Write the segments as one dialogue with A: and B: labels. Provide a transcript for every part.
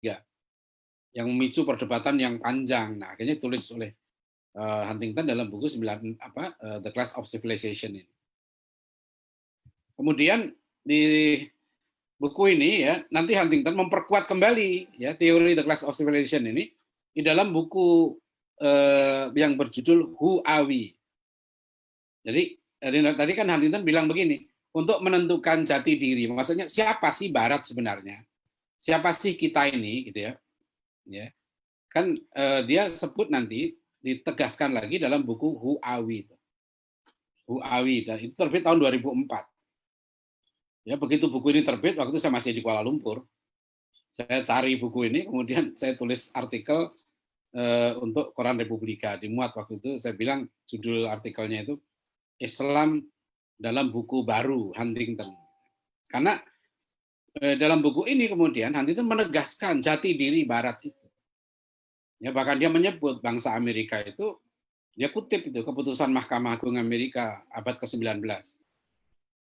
A: yang memicu perdebatan yang panjang. Nah, akhirnya tulis oleh Huntington dalam buku The Clash of Civilization ini. Kemudian di buku ini ya nanti Huntington memperkuat kembali ya teori The Clash of Civilization ini di dalam buku yang berjudul Who Are We. Jadi tadi kan Huntington bilang begini, untuk menentukan jati diri, maksudnya siapa sih Barat sebenarnya? Siapa sih kita ini gitu ya? Ya. Kan dia sebut nanti ditegaskan lagi dalam buku Who Are We. Who Are We, dan itu terbit tahun 2004. Ya, begitu buku ini terbit, waktu itu saya masih di Kuala Lumpur. Saya cari buku ini, kemudian saya tulis artikel untuk Koran Republika. Dimuat waktu itu, saya bilang judul artikelnya itu Islam dalam buku baru Huntington. Karena dalam buku ini kemudian Huntington menegaskan jati diri Barat itu. Ya, bahkan dia menyebut bangsa Amerika itu, dia kutip itu keputusan Mahkamah Agung Amerika abad ke-19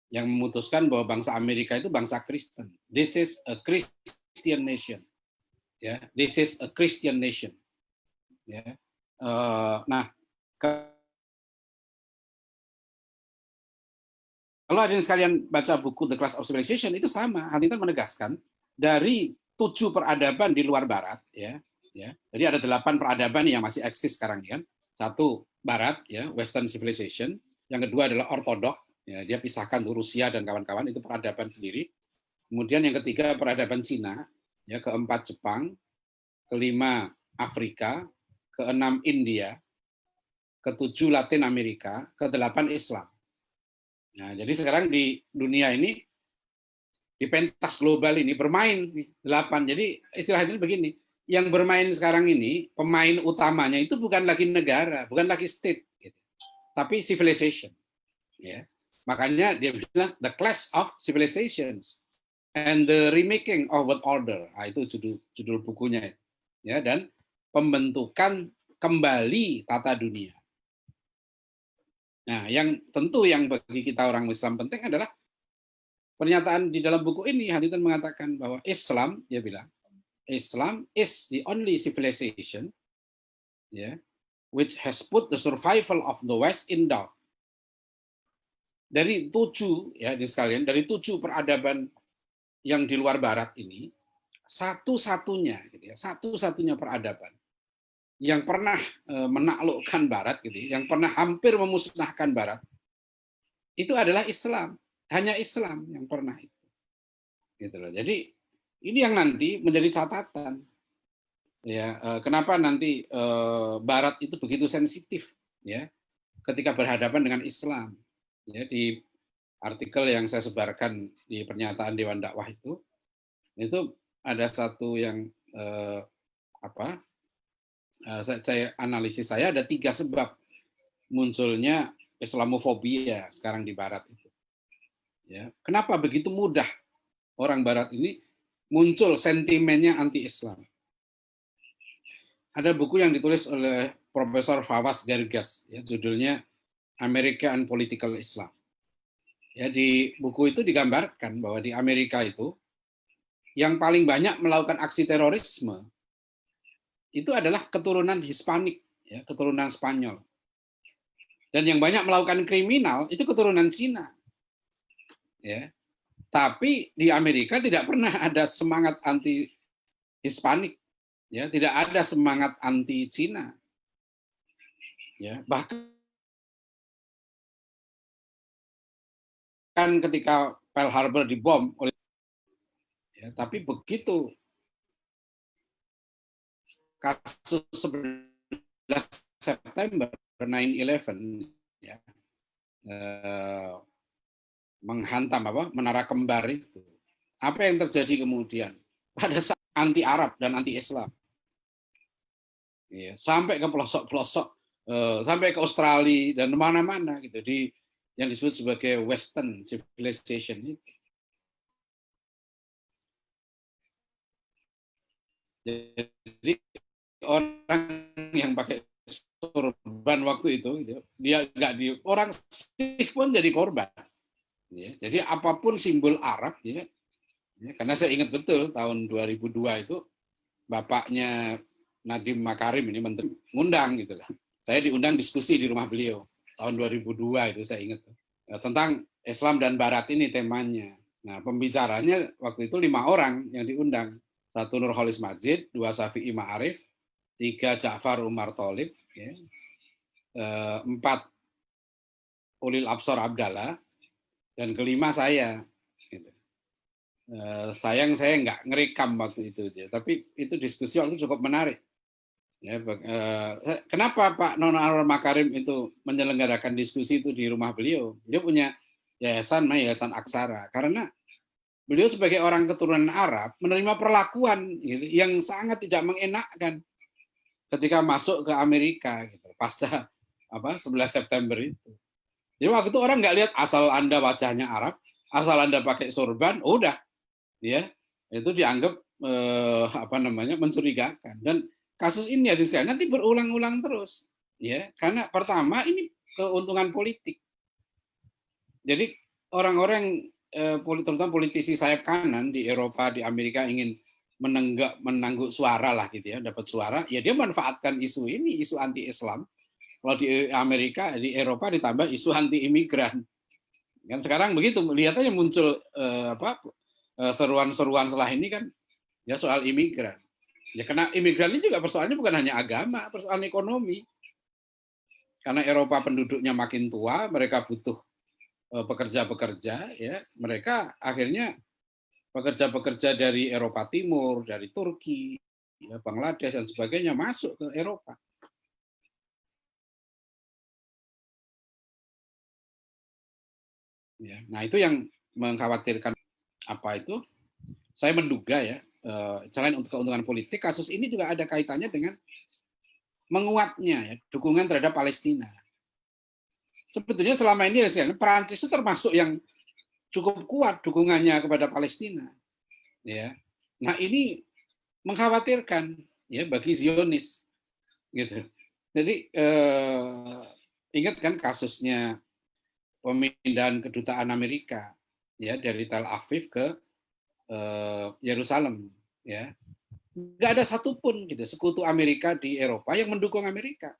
A: yang memutuskan bahwa bangsa Amerika itu bangsa Kristen. This is a Christian nation. Ya, this is a Christian nation. Ya. Nah, kalau hadirin sekalian baca buku The Clash of Civilization itu sama, Huntington menegaskan dari 7 peradaban di luar Barat, ya. Jadi ada 8 peradaban yang masih eksis sekarang kan. 1 Barat, ya, Western Civilization. Yang kedua adalah Orthodox, ya, dia pisahkan tuh Rusia dan kawan-kawan itu peradaban sendiri. Kemudian yang ketiga peradaban Cina, ya, keempat Jepang, kelima Afrika, keenam India, ketujuh Latin Amerika, kedelapan Islam. Nah, jadi sekarang di dunia ini di pentas global ini bermain 8. Jadi istilahnya begini, yang bermain sekarang ini pemain utamanya itu bukan lagi negara, bukan lagi state, gitu, tapi civilization. Ya, makanya dia bilang the clash of civilizations and the remaking of world order. Nah, itu judul bukunya, ya, dan pembentukan kembali tata dunia. Nah, yang tentu yang bagi kita orang Islam penting adalah pernyataan di dalam buku ini. Huntington mengatakan bahwa Islam, dia bilang, Islam is the only civilization, yeah, which has put the survival of the West in doubt. Dari 7, ya, di sekalian, dari 7 peradaban yang di luar Barat ini, satu-satunya, gitu ya, satu-satunya peradaban yang pernah menaklukkan Barat, gitu, yang pernah hampir memusnahkan Barat, itu adalah Islam. Hanya Islam yang pernah itu. Gitu loh. Jadi ini yang nanti menjadi catatan. Ya, kenapa nanti Barat itu begitu sensitif, ya, ketika berhadapan dengan Islam. Ya, di artikel yang saya sebarkan di pernyataan Dewan Dakwah itu ada satu yang saya analisis saya ada 3 sebab munculnya Islamofobia sekarang di Barat itu. Ya, kenapa begitu mudah orang Barat ini muncul sentimennya anti-Islam? Ada buku yang ditulis oleh Profesor Fawaz Gargas, ya, judulnya America and Political Islam. Ya, di buku itu digambarkan bahwa di Amerika itu yang paling banyak melakukan aksi terorisme itu adalah keturunan Hispanik, ya, keturunan Spanyol. Dan yang banyak melakukan kriminal itu keturunan Cina. Ya. Tapi di Amerika tidak pernah ada semangat anti Hispanik. Ya, tidak ada semangat anti Cina. Ya, bahkan ketika Pearl Harbor dibom oleh, ya, tapi begitu kasus 11 September 9/11, ya, menghantam menara kembar itu, apa yang terjadi kemudian pada saat anti Arab dan anti Islam, ya, sampai ke pelosok-pelosok, sampai ke Australia dan mana-mana gitu, di yang disebut sebagai Western Civilization itu. Jadi orang yang pakai sorban waktu itu, dia nggak orang Sikh pun jadi korban. Ya, jadi apapun simbol Arab, ya, karena saya ingat betul tahun 2002 itu bapaknya Nadiem Makarim ini menteri ngundang gitu lah. Saya diundang diskusi di rumah beliau tahun 2002 itu saya ingat tentang Islam dan Barat ini temanya. Nah, pembicaranya waktu itu 5 orang yang diundang. 1 Nurholis Majid, 2 Syafi'i Ma'arif, 3 Ja'far Umar Tholib, ya. 4 Ulil Absor Abdallah, dan kelima saya. Gitu. Sayang saya nggak ngerekam waktu itu, tapi itu diskusi waktu itu cukup menarik. Ya, kenapa Pak Non Anwar Makarim itu menyelenggarakan diskusi itu di rumah beliau? Beliau punya yayasan Aksara, karena beliau sebagai orang keturunan Arab menerima perlakuan gitu, yang sangat tidak mengenakkan ketika masuk ke Amerika gitu, pasca 11 September itu. Jadi waktu itu orang nggak lihat asal Anda wajahnya Arab, asal Anda pakai sorban, udah, ya itu dianggap mencurigakan. Dan kasus ini nanti berulang-ulang terus, ya karena pertama ini keuntungan politik. Jadi orang-orang terutama politisi sayap kanan di Eropa, di Amerika ingin menangguk suara lah gitu ya, dapat suara, ya dia manfaatkan isu ini, isu anti-Islam. Kalau di Amerika, di Eropa ditambah isu anti-imigran. Kan sekarang begitu, lihat aja muncul seruan-seruan setelah ini kan ya soal imigran. Ya karena imigran ini juga persoalannya bukan hanya agama, persoalan ekonomi. Karena Eropa penduduknya makin tua, mereka butuh pekerja-pekerja, ya mereka akhirnya pekerja-pekerja dari Eropa Timur, dari Turki, ya, Bangladesh dan sebagainya masuk ke Eropa. Ya, nah itu yang mengkhawatirkan apa itu? Saya menduga ya, selain untuk keuntungan politik, kasus ini juga ada kaitannya dengan menguatnya ya, dukungan terhadap Palestina. Sebetulnya selama ini Perancis itu termasuk yang cukup kuat dukungannya kepada Palestina. Ya, nah ini mengkhawatirkan ya bagi Zionis, gitu. Jadi ingat kan kasusnya pemindahan kedutaan Amerika ya dari Tel Aviv ke Yerusalem, ya nggak ada satupun gitu sekutu Amerika di Eropa yang mendukung Amerika,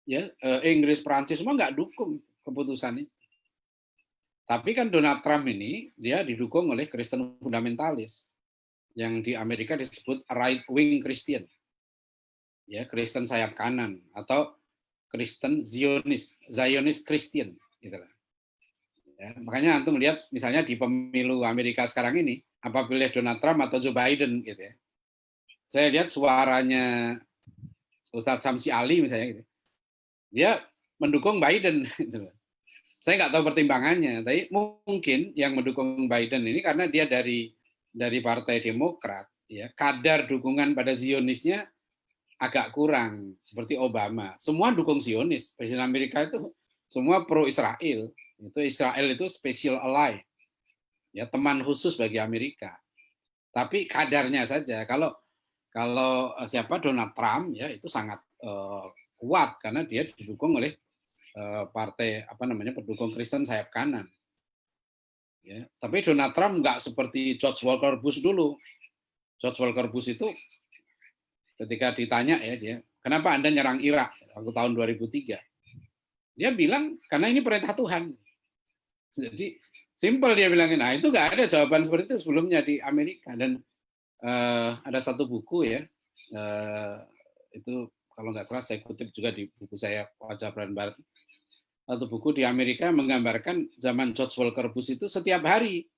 A: ya Inggris, Prancis semua nggak dukung keputusan itu. Tapi kan Donald Trump ini dia didukung oleh Kristen fundamentalis yang di Amerika disebut right wing Christian, ya Kristen sayap kanan atau Kristen Zionis Christian, gitu lah. Ya, makanya antum lihat misalnya di pemilu Amerika sekarang ini, apa pilih Donald Trump atau Joe Biden gitu ya. Saya lihat suaranya Ustadz Samsi Ali misalnya gitu. Dia mendukung Biden gitu. Saya nggak tahu pertimbangannya, tapi mungkin yang mendukung Biden ini karena dia dari Partai Demokrat, ya kadar dukungan pada Zionisnya agak kurang seperti Obama. Semua dukung Zionis. Presiden Amerika itu semua pro Israel. Itu Israel itu special ally, ya teman khusus bagi Amerika. Tapi kadarnya saja. Kalau siapa Donald Trump ya itu sangat kuat karena dia didukung oleh partai pendukung Kristen sayap kanan. Ya, tapi Donald Trump nggak seperti George Walker Bush dulu. George Walker Bush itu ketika ditanya ya dia, kenapa Anda nyerang Irak waktu tahun 2003? Dia bilang karena ini perintah Tuhan. Jadi simpel dia bilangin. Nah itu nggak ada jawaban seperti itu sebelumnya di Amerika. Dan ada satu buku ya, itu kalau nggak salah saya kutip juga di buku saya Wajah Peran Barat. Satu buku di Amerika menggambarkan zaman George Walker Bush itu setiap hari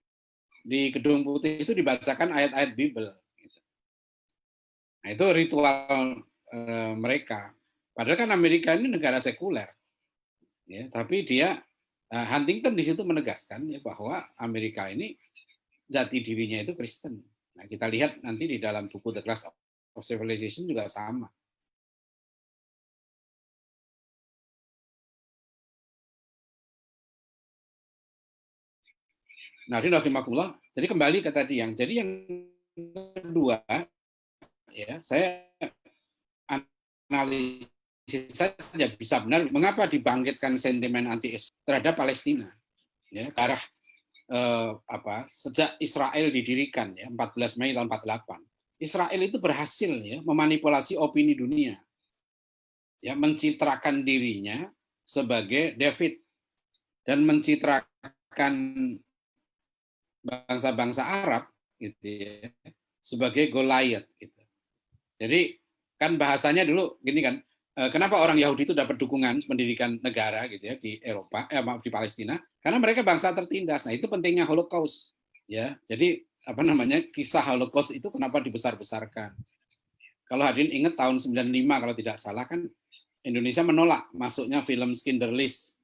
A: di Gedung Putih itu dibacakan ayat-ayat Bible. Nah itu ritual mereka. Padahal kan Amerika ini negara sekuler, ya. Tapi dia Huntington di situ menegaskan ya bahwa Amerika ini jati dirinya itu Kristen. Nah kita lihat nanti di dalam buku The Clash of Civilization juga sama. Nah, jadi kembali ke tadi jadi yang kedua ya saya analisis saja bisa benar mengapa dibangkitkan sentimen anti-Islam terhadap Palestina ya ke arah sejak Israel didirikan ya 14 Mei tahun 48 Israel itu berhasil ya memanipulasi opini dunia, ya mencitrakan dirinya sebagai David dan mencitrakan bangsa-bangsa Arab gitu ya sebagai Goliath gitu. Jadi kan bahasanya dulu gini kan, kenapa orang Yahudi itu dapat dukungan pendidikan negara gitu ya di Eropa, maaf di Palestina, karena mereka bangsa tertindas. Nah itu pentingnya Holocaust ya. Jadi apa namanya kisah Holocaust itu kenapa dibesar-besarkan? Kalau hadirin ingat tahun 95 kalau tidak salah kan Indonesia menolak masuknya film Schindler List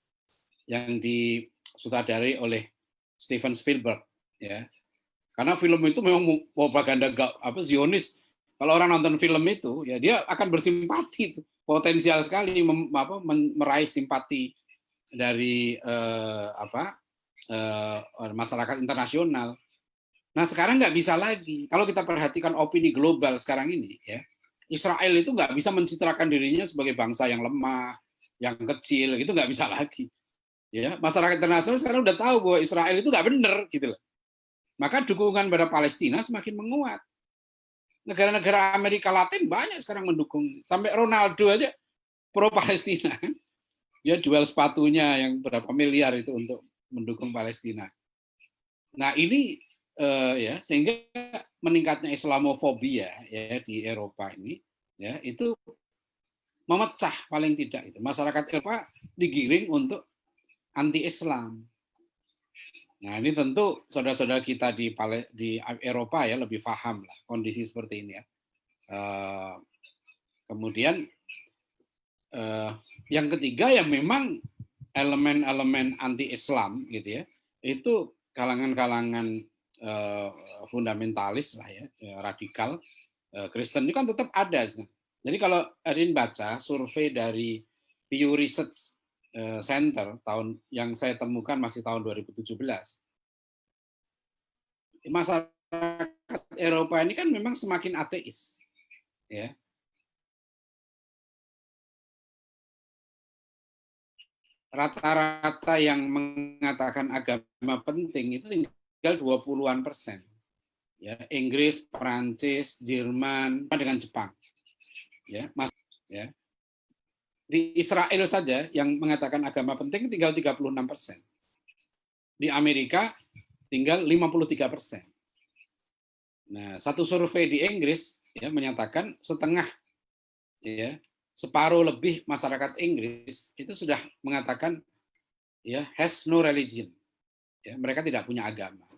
A: yang disutradari oleh Steven Spielberg ya. Karena film itu memang propaganda apa Zionis. Kalau orang nonton film itu ya dia akan bersimpati itu. Potensial sekali meraih simpati dari masyarakat internasional. Nah, sekarang nggak bisa lagi. Kalau kita perhatikan opini global sekarang ini ya, Israel itu nggak bisa mencitrakan dirinya sebagai bangsa yang lemah, yang kecil, gitu nggak bisa lagi. Ya, masyarakat internasional sekarang udah tahu bahwa Israel itu nggak benar, gitu loh. Maka dukungan pada Palestina semakin menguat. Negara-negara Amerika Latin banyak sekarang mendukung. Sampai Ronaldo aja pro Palestina. Dia jual sepatunya yang berapa miliar itu untuk mendukung Palestina. Nah ini ya sehingga meningkatnya Islamofobia ya di Eropa ini ya itu memecah paling tidak itu masyarakat Eropa digiring untuk anti-Islam. Nah ini tentu saudara-saudara kita di Eropa ya lebih paham lah kondisi seperti ini ya. Kemudian yang ketiga ya memang elemen-elemen anti-Islam gitu ya itu kalangan-kalangan fundamentalis lah ya radikal Kristen itu kan tetap ada. Jadi kalau Adin baca survei dari Pew Research Center tahun yang saya temukan masih tahun 2017, masyarakat Eropa ini kan memang semakin ateis, ya. Rata-rata yang mengatakan agama penting itu tinggal 20-an%. Ya, Inggris, Perancis, Jerman, dengan Jepang. Ya, ya. Di Israel saja yang mengatakan agama penting tinggal 36%. Di Amerika tinggal 53%. Nah, satu survei di Inggris ya menyatakan setengah ya, separuh lebih masyarakat Inggris itu sudah mengatakan ya has no religion. Ya, mereka tidak punya agama.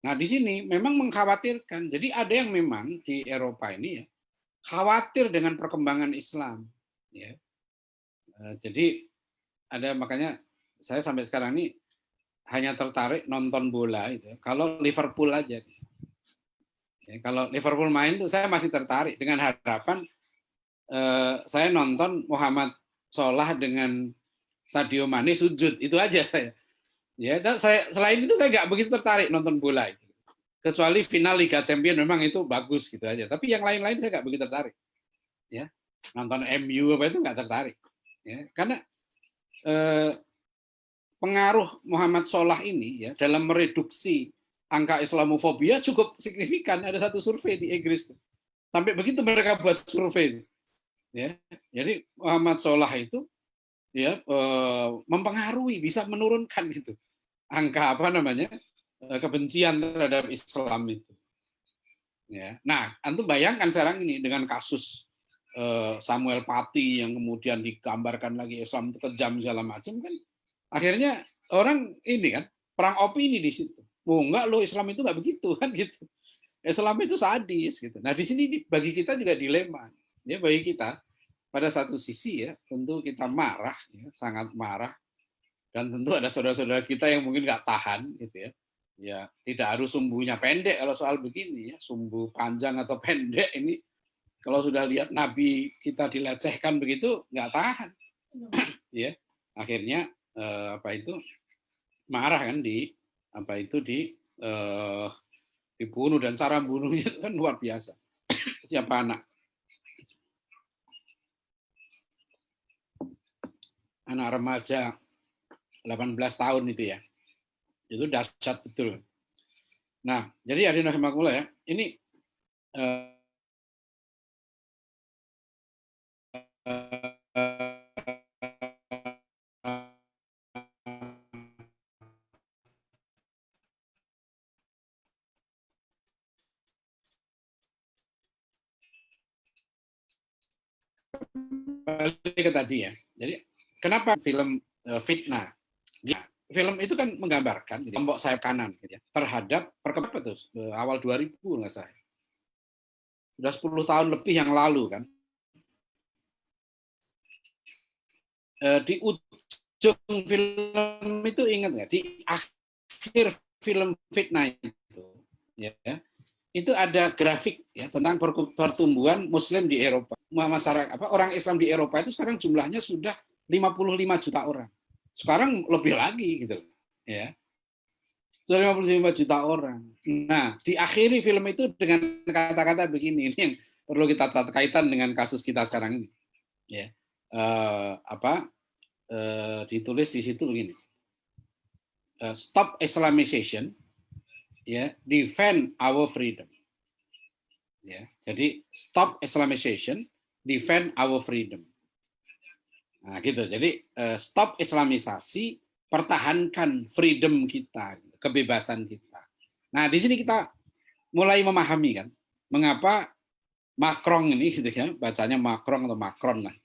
A: Nah, di sini memang mengkhawatirkan. Jadi ada yang memang di Eropa ini ya khawatir dengan perkembangan Islam. Ya. Jadi ada makanya saya sampai sekarang ini hanya tertarik nonton bola itu. Kalau Liverpool aja. Ya, kalau Liverpool main tuh saya masih tertarik dengan harapan saya nonton Muhammad Salah dengan Sadio Mane sujud itu aja saya. Ya, saya selain itu saya nggak begitu tertarik nonton bola itu. Kecuali final Liga Champions memang itu bagus gitu aja. Tapi yang lain-lain saya nggak begitu tertarik. Ya, nonton MU apa itu nggak tertarik. Ya, karena pengaruh Muhammad Salah ini ya dalam mereduksi angka Islamofobia cukup signifikan. Ada satu survei di Inggris sampai begitu mereka buat survei. Ya, jadi Muhammad Salah itu ya mempengaruhi, bisa menurunkan gitu angka apa namanya kebencian terhadap Islam itu. Ya, nah, antum bayangkan sekarang ini dengan kasus Samuel Paty yang kemudian digambarkan lagi Islam itu kejam segala macam kan, akhirnya orang ini kan perang opini di situ. Oh enggak loh Islam itu enggak begitu kan gitu. Islam itu sadis gitu. Nah di sini bagi kita juga dilema. Ya bagi kita pada satu sisi ya tentu kita marah, ya, sangat marah dan tentu ada saudara-saudara kita yang mungkin nggak tahan gitu ya. Ya tidak harus sumbunya pendek kalau soal begini ya sumbu panjang atau pendek ini kalau sudah lihat Nabi kita dilecehkan begitu nggak tahan ya akhirnya apa itu marah kan di apa itu dibunuh dan cara bunuhnya itu kan luar biasa. Siapa anak remaja 18 tahun itu dahsyat betul. Nah jadi hadirin rahimakumullah ya ini eh, balik ke tadi ya. Jadi kenapa film fitnah? Ya, film itu kan menggambarkan kelompok sayap kanan gitu ya, terhadap perkembangan itu awal 2000 nggak saya. Sudah 10 tahun lebih yang lalu kan. Di ujung film itu ingat nggak? Di akhir film fitnah itu, ya, itu ada grafik ya tentang pertumbuhan Muslim di Eropa. Masyarakat orang Islam di Eropa itu sekarang jumlahnya sudah 55 juta orang. Sekarang lebih lagi gitu, ya. Sudah 55 juta orang. Nah, diakhiri film itu dengan kata-kata begini, ini yang perlu kita kaitan dengan kasus kita sekarang ini. Ya, ditulis di situ begini. Stop Islamization, ya, defend our freedom. Ya, jadi stop Islamization, defend our freedom. Nah, gitu. Jadi stop Islamisasi, pertahankan freedom kita, kebebasan kita. Nah, di sini kita mulai memahami kan, mengapa Macron ini gitu ya, bacanya Macron atau Macron lah.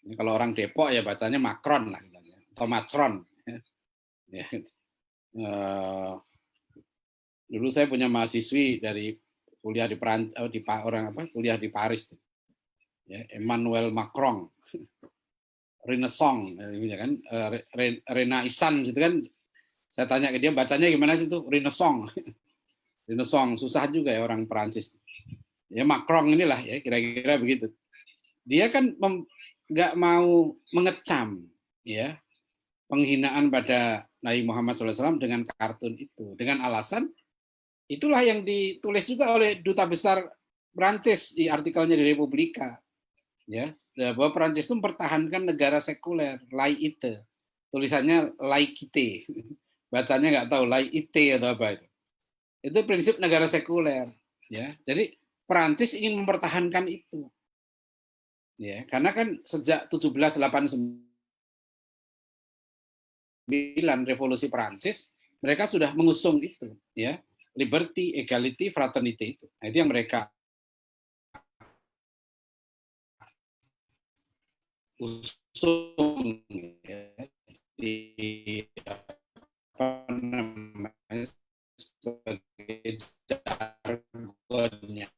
A: Ini kalau orang Depok ya bacanya Macron lah, atau Macron. Ya. Dulu saya punya mahasiswi dari kuliah di Perancis, kuliah di Paris, ya, Emmanuel Macron, Renaissance, gitu kan, Renaissance itu kan. Saya tanya ke dia bacanya gimana sih itu Renaissance, Renaissance susah juga ya orang Perancis. Ya Macron inilah ya kira-kira begitu. Dia kan nggak mau mengecam ya penghinaan pada Nabi Muhammad SAW dengan kartun itu, dengan alasan itulah yang ditulis juga oleh duta besar Prancis di artikelnya di Republika, ya, bahwa Prancis itu mempertahankan negara sekuler, laïcité, tulisannya laïcité, bacanya nggak tahu laïcité atau apa itu. Itu prinsip negara sekuler, ya. Jadi Prancis ingin mempertahankan itu, ya, karena kan sejak 1789 revolusi Prancis mereka sudah mengusung itu, ya, liberty, equality, fraternity itu. Nah, itu yang mereka usung ya, di apa namanya sebagai jargonnya,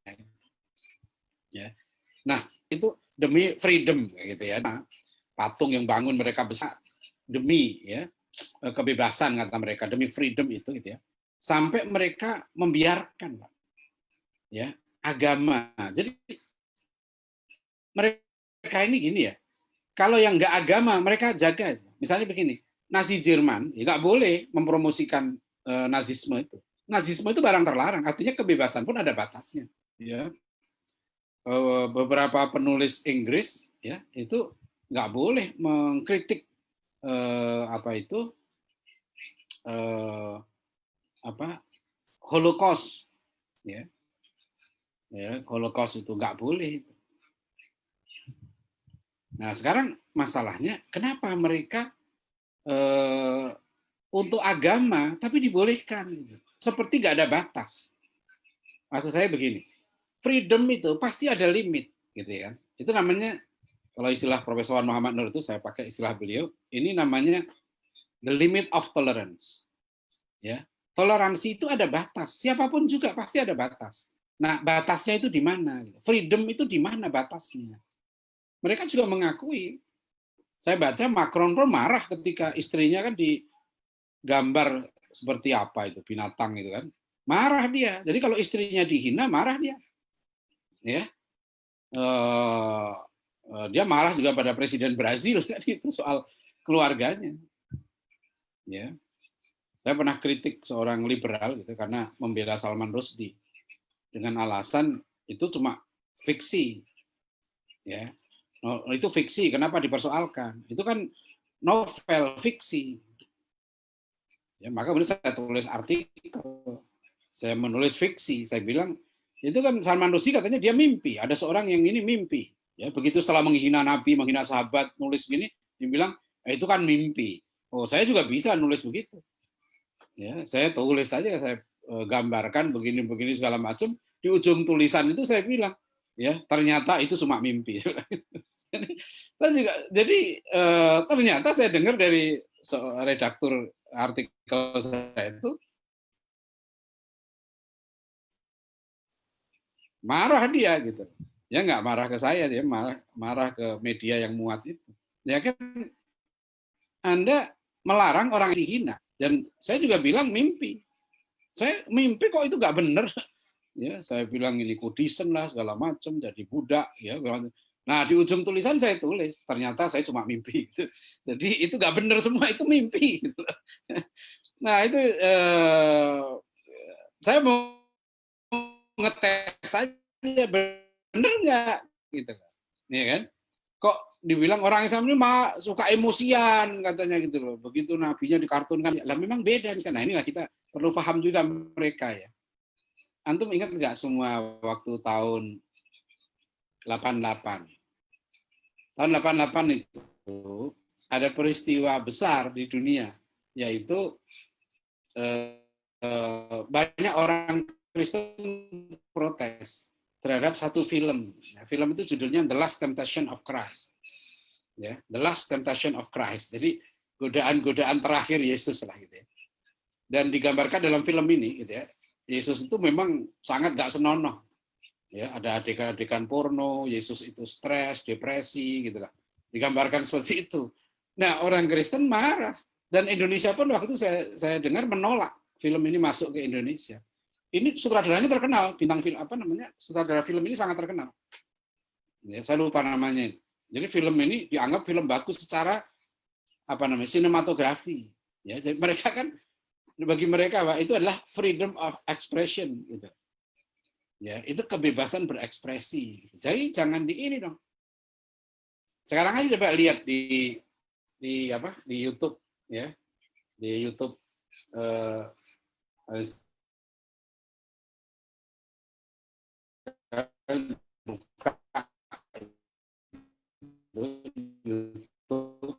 A: ya. Nah, itu demi freedom gitu ya. Nah, patung yang bangun mereka besar demi ya kebebasan kata mereka, demi freedom itu gitu ya. Sampai mereka membiarkan ya agama. Jadi mereka ini gini ya, kalau yang nggak agama mereka jaga. Misalnya begini, Nazi Jerman ya nggak boleh mempromosikan Nazisme itu. Nazisme itu barang terlarang, artinya kebebasan pun ada batasnya. Ya, beberapa penulis Inggris ya itu nggak boleh mengkritik Holocaust, ya, Holocaust itu nggak boleh. Nah sekarang masalahnya kenapa mereka untuk agama tapi dibolehkan, gitu. Seperti nggak ada batas. Maksud saya begini, freedom itu pasti ada limit, gitu ya. Itu namanya kalau istilah Profesor Muhammad Nur itu saya pakai istilah beliau, ini namanya the limit of tolerance. Ya, toleransi itu ada batas. Siapapun juga pasti ada batas. Nah, batasnya itu di mana? Freedom itu di mana batasnya? Mereka juga mengakui. Saya baca Macron pun marah ketika istrinya kan digambar seperti apa itu binatang itu kan. Marah dia. Jadi kalau istrinya dihina, marah dia. Ya, dia marah juga pada Presiden Brazil kan itu soal keluarganya. Ya, saya pernah kritik seorang liberal gitu karena membela Salman Rushdie dengan alasan itu cuma fiksi, ya. Itu fiksi, kenapa dipersoalkan? Itu kan novel fiksi. Ya, maka kemudian saya tulis artikel, saya menulis fiksi, saya bilang Itu kan Salman Rushdie katanya dia mimpi, ada seorang yang ini mimpi. Ya, begitu setelah menghina Nabi, menghina sahabat, nulis gini, dia bilang, itu kan mimpi. Oh, saya juga bisa nulis begitu. Ya, saya tulis saja, saya gambarkan begini-begini segala macam. Di ujung tulisan itu saya bilang, ya ternyata itu cuma mimpi. Jadi ternyata saya dengar dari redaktur artikel saya itu marah dia gitu. Ya nggak marah ke saya, dia marah ke media yang muat itu. Ya kan Anda melarang orang dihina. Dan saya juga bilang mimpi. Saya mimpi kok itu nggak benar. Ya, saya bilang ini kudisen lah segala macam, jadi budak. Ya, nah di ujung tulisan saya tulis, ternyata saya cuma mimpi. Jadi itu nggak benar semua, itu mimpi. Nah itu saya mau ngetes saja benar nggak gitu, ya kan? Kok dibilang orang Islam ini suka emosian katanya gitu loh. Begitu nabinya dikartunkan, lah memang beda kan. Nah inilah kita perlu paham juga mereka ya. Antum ingat nggak semua waktu tahun 88? Tahun 88 itu ada peristiwa besar di dunia, yaitu banyak orang Kristen protes terhadap satu film. Film itu judulnya The Last Temptation of Christ. Ya, The Last Temptation of Christ. Jadi godaan-godaan terakhir Yesus lah gitu ya. Dan digambarkan dalam film ini gitu ya. Yesus itu memang sangat gak senonoh. Ya, ada adegan-adegan porno, Yesus itu stres, depresi gitu lah. Digambarkan seperti itu. Nah, orang Kristen marah dan Indonesia pun waktu itu saya dengar menolak film ini masuk ke Indonesia. Ini sutradaranya terkenal, bintang film apa namanya? Sutradara film ini sangat terkenal. Ya, saya lupa namanya. Jadi film ini dianggap film bagus secara apa namanya? Sinematografi. Ya, jadi mereka kan bagi mereka Pak, itu adalah freedom of expression gitu. Ya, itu kebebasan berekspresi. Jadi jangan di ini dong. Sekarang aja coba lihat di apa? Di YouTube ya. Di YouTube buka YouTube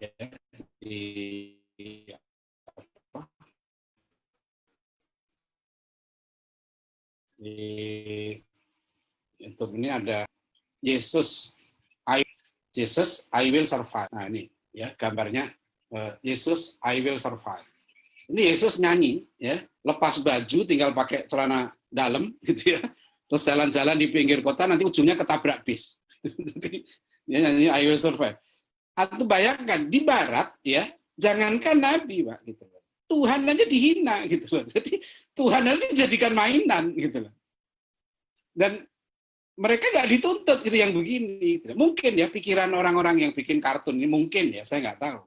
A: ya, di apa? Di YouTube ini ada Jesus I will survive. Nah ini ya gambarnya Yesus I will survive. Ini Yesus nyanyi ya, lepas baju tinggal pakai celana dalam gitu ya. Terus jalan-jalan di pinggir kota nanti ujungnya ketabrak bis. Jadi dia nyanyi I will survive. Atau bayangkan di barat ya, jangankan nabi Pak gitu loh. Tuhan aja dihina gitu loh. Jadi Tuhan aja dijadikan mainan gitu loh. Dan mereka nggak dituntut gitu yang begini. Mungkin ya pikiran orang-orang yang bikin kartun ini mungkin ya, saya nggak tahu.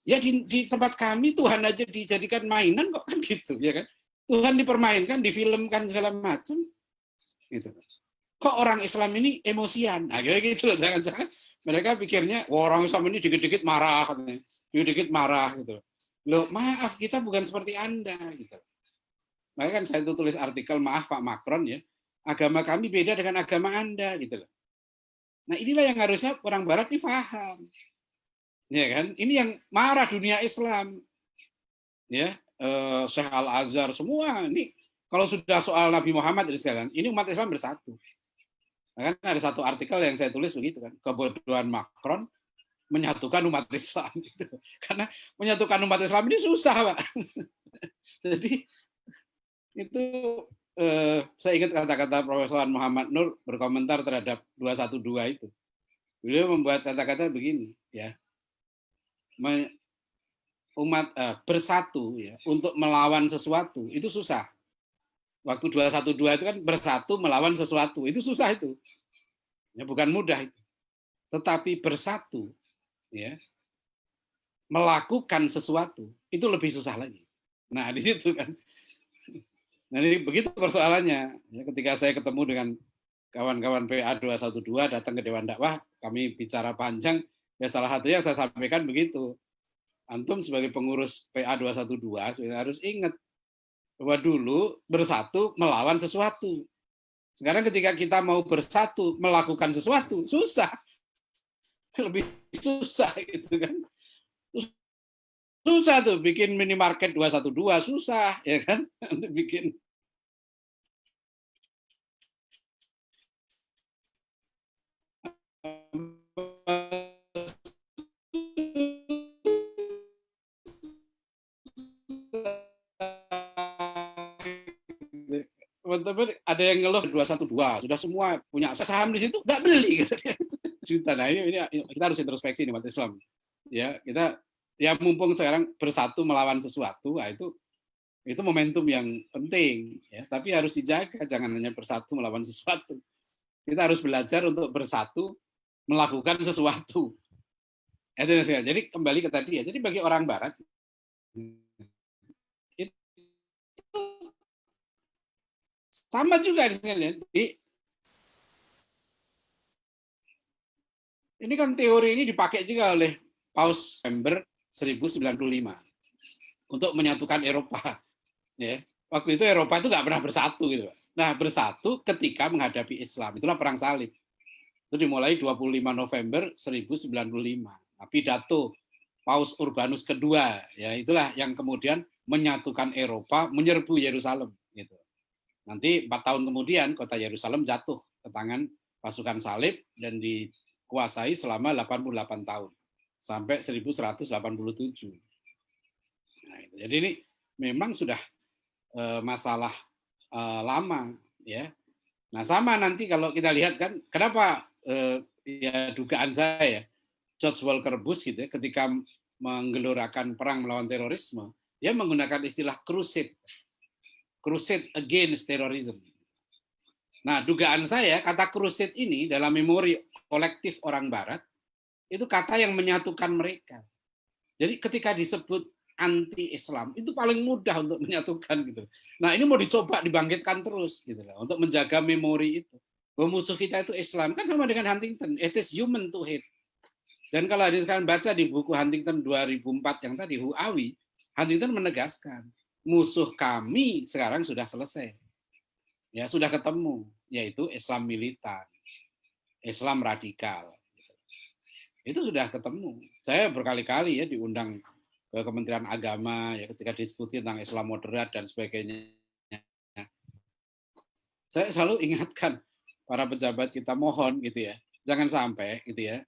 A: Ya di tempat kami Tuhan aja dijadikan mainan kok kan gitu ya kan. Tuhan dipermainkan, difilmkan segala macam gitu. Kok orang Islam ini emosian? Nah, gitu loh, jangan-jangan mereka pikirnya orang Islam ini dikit-dikit marah katanya. Dikit-dikit marah gitu. Loh, maaf kita bukan seperti Anda gitu. Makanya kan saya tulis artikel maaf Pak Macron ya. Agama kami beda dengan agama Anda gitu loh. Nah, inilah yang harusnya orang barat ini paham. Ya kan? Ini yang marah dunia Islam. Ya, Syekh Al-Azhar semua ini kalau sudah soal Nabi Muhammad sekalian, ini umat Islam bersatu. Nah, kan ada satu artikel yang saya tulis begitu kan, kebodohan Macron menyatukan umat Islam gitu. Karena menyatukan umat Islam ini susah, Pak. Jadi itu saya ingat kata-kata Profesor Muhammad Nur berkomentar terhadap 212 itu. Beliau membuat kata-kata begini, ya. Umat bersatu ya untuk melawan sesuatu itu susah. Waktu 212 itu kan bersatu melawan sesuatu, itu susah itu. Ya bukan mudah itu. Tetapi bersatu ya melakukan sesuatu itu lebih susah lagi. Nah, di situ kan. Nah, ini begitu persoalannya. Ya, ketika saya ketemu dengan kawan-kawan PA 212 datang ke Dewan Dakwah, kami bicara panjang, ya salah satunya saya sampaikan begitu. Antum sebagai pengurus PA 212 harus ingat Bahwa dulu bersatu melawan sesuatu. Sekarang ketika kita mau bersatu melakukan sesuatu, susah. Lebih susah gitu kan. Susah tuh bikin minimarket 212 susah ya kan untuk bikin. Teman-teman ada yang ngeluh 212 sudah semua punya saham di situ nggak beli gitu. Juta. Nah ini kita harus introspeksi nih umat Islam. Ya kita ya mumpung sekarang bersatu melawan sesuatu, nah itu momentum yang penting ya. Tapi harus dijaga, jangan hanya bersatu melawan sesuatu. Kita harus belajar untuk bersatu melakukan sesuatu. Jadi kembali ke tadi ya. Jadi bagi orang Barat itu sama juga di sini. Ini kan teori ini dipakai juga oleh Paus November 1095 untuk menyatukan Eropa. Ya, waktu itu Eropa itu nggak pernah bersatu gitu. Nah, bersatu ketika menghadapi Islam. Itulah perang salib. Itu dimulai 25 November 1095. Nah, pidato Paus Urbanus kedua, ya itulah yang kemudian menyatukan Eropa, menyerbu Yerusalem. Gitu. Nanti 4 tahun kemudian kota Yerusalem jatuh ke tangan pasukan salib dan dikuasai selama 88 tahun sampai 1187. Nah, itu. Jadi ini memang sudah masalah lama ya. Nah sama nanti kalau kita lihat kan kenapa ya dugaan saya George Walker Bush gitu ya, ketika menggelorakan perang melawan terorisme dia menggunakan istilah crusade against terrorism. Nah dugaan saya kata crusade ini dalam memori kolektif orang Barat itu kata yang menyatukan mereka. Jadi ketika disebut anti-Islam itu paling mudah untuk menyatukan gitu. Nah ini mau dicoba dibangkitkan terus gitu loh, untuk menjaga memori itu. Bahwa musuh kita itu Islam kan sama dengan Huntington, it is human to hate. Dan kalau hari sekarang baca di buku Huntington 2004 yang tadi Huawi, Huntington menegaskan musuh kami sekarang sudah selesai, ya sudah ketemu, yaitu Islam militan, Islam radikal. Itu sudah ketemu. Saya berkali-kali ya diundang ke Kementerian Agama ya ketika diskusi tentang Islam moderat dan sebagainya. Saya selalu ingatkan para pejabat kita mohon gitu ya, jangan sampai gitu ya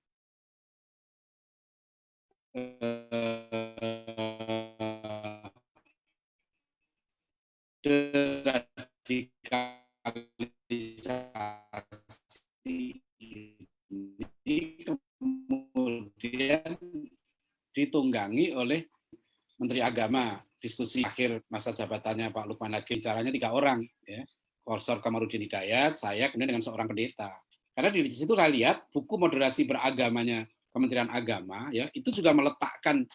A: deradikalisasi ini kemudian ditunggangi oleh Menteri Agama. Diskusi akhir masa jabatannya Pak Lukman Hakim, bicaranya 3 orang, ya. Profesor Kamarudin Hidayat, saya, kemudian dengan seorang pendeta. Karena di situ kita lihat buku moderasi beragamanya Kementerian Agama, ya itu juga meletakkan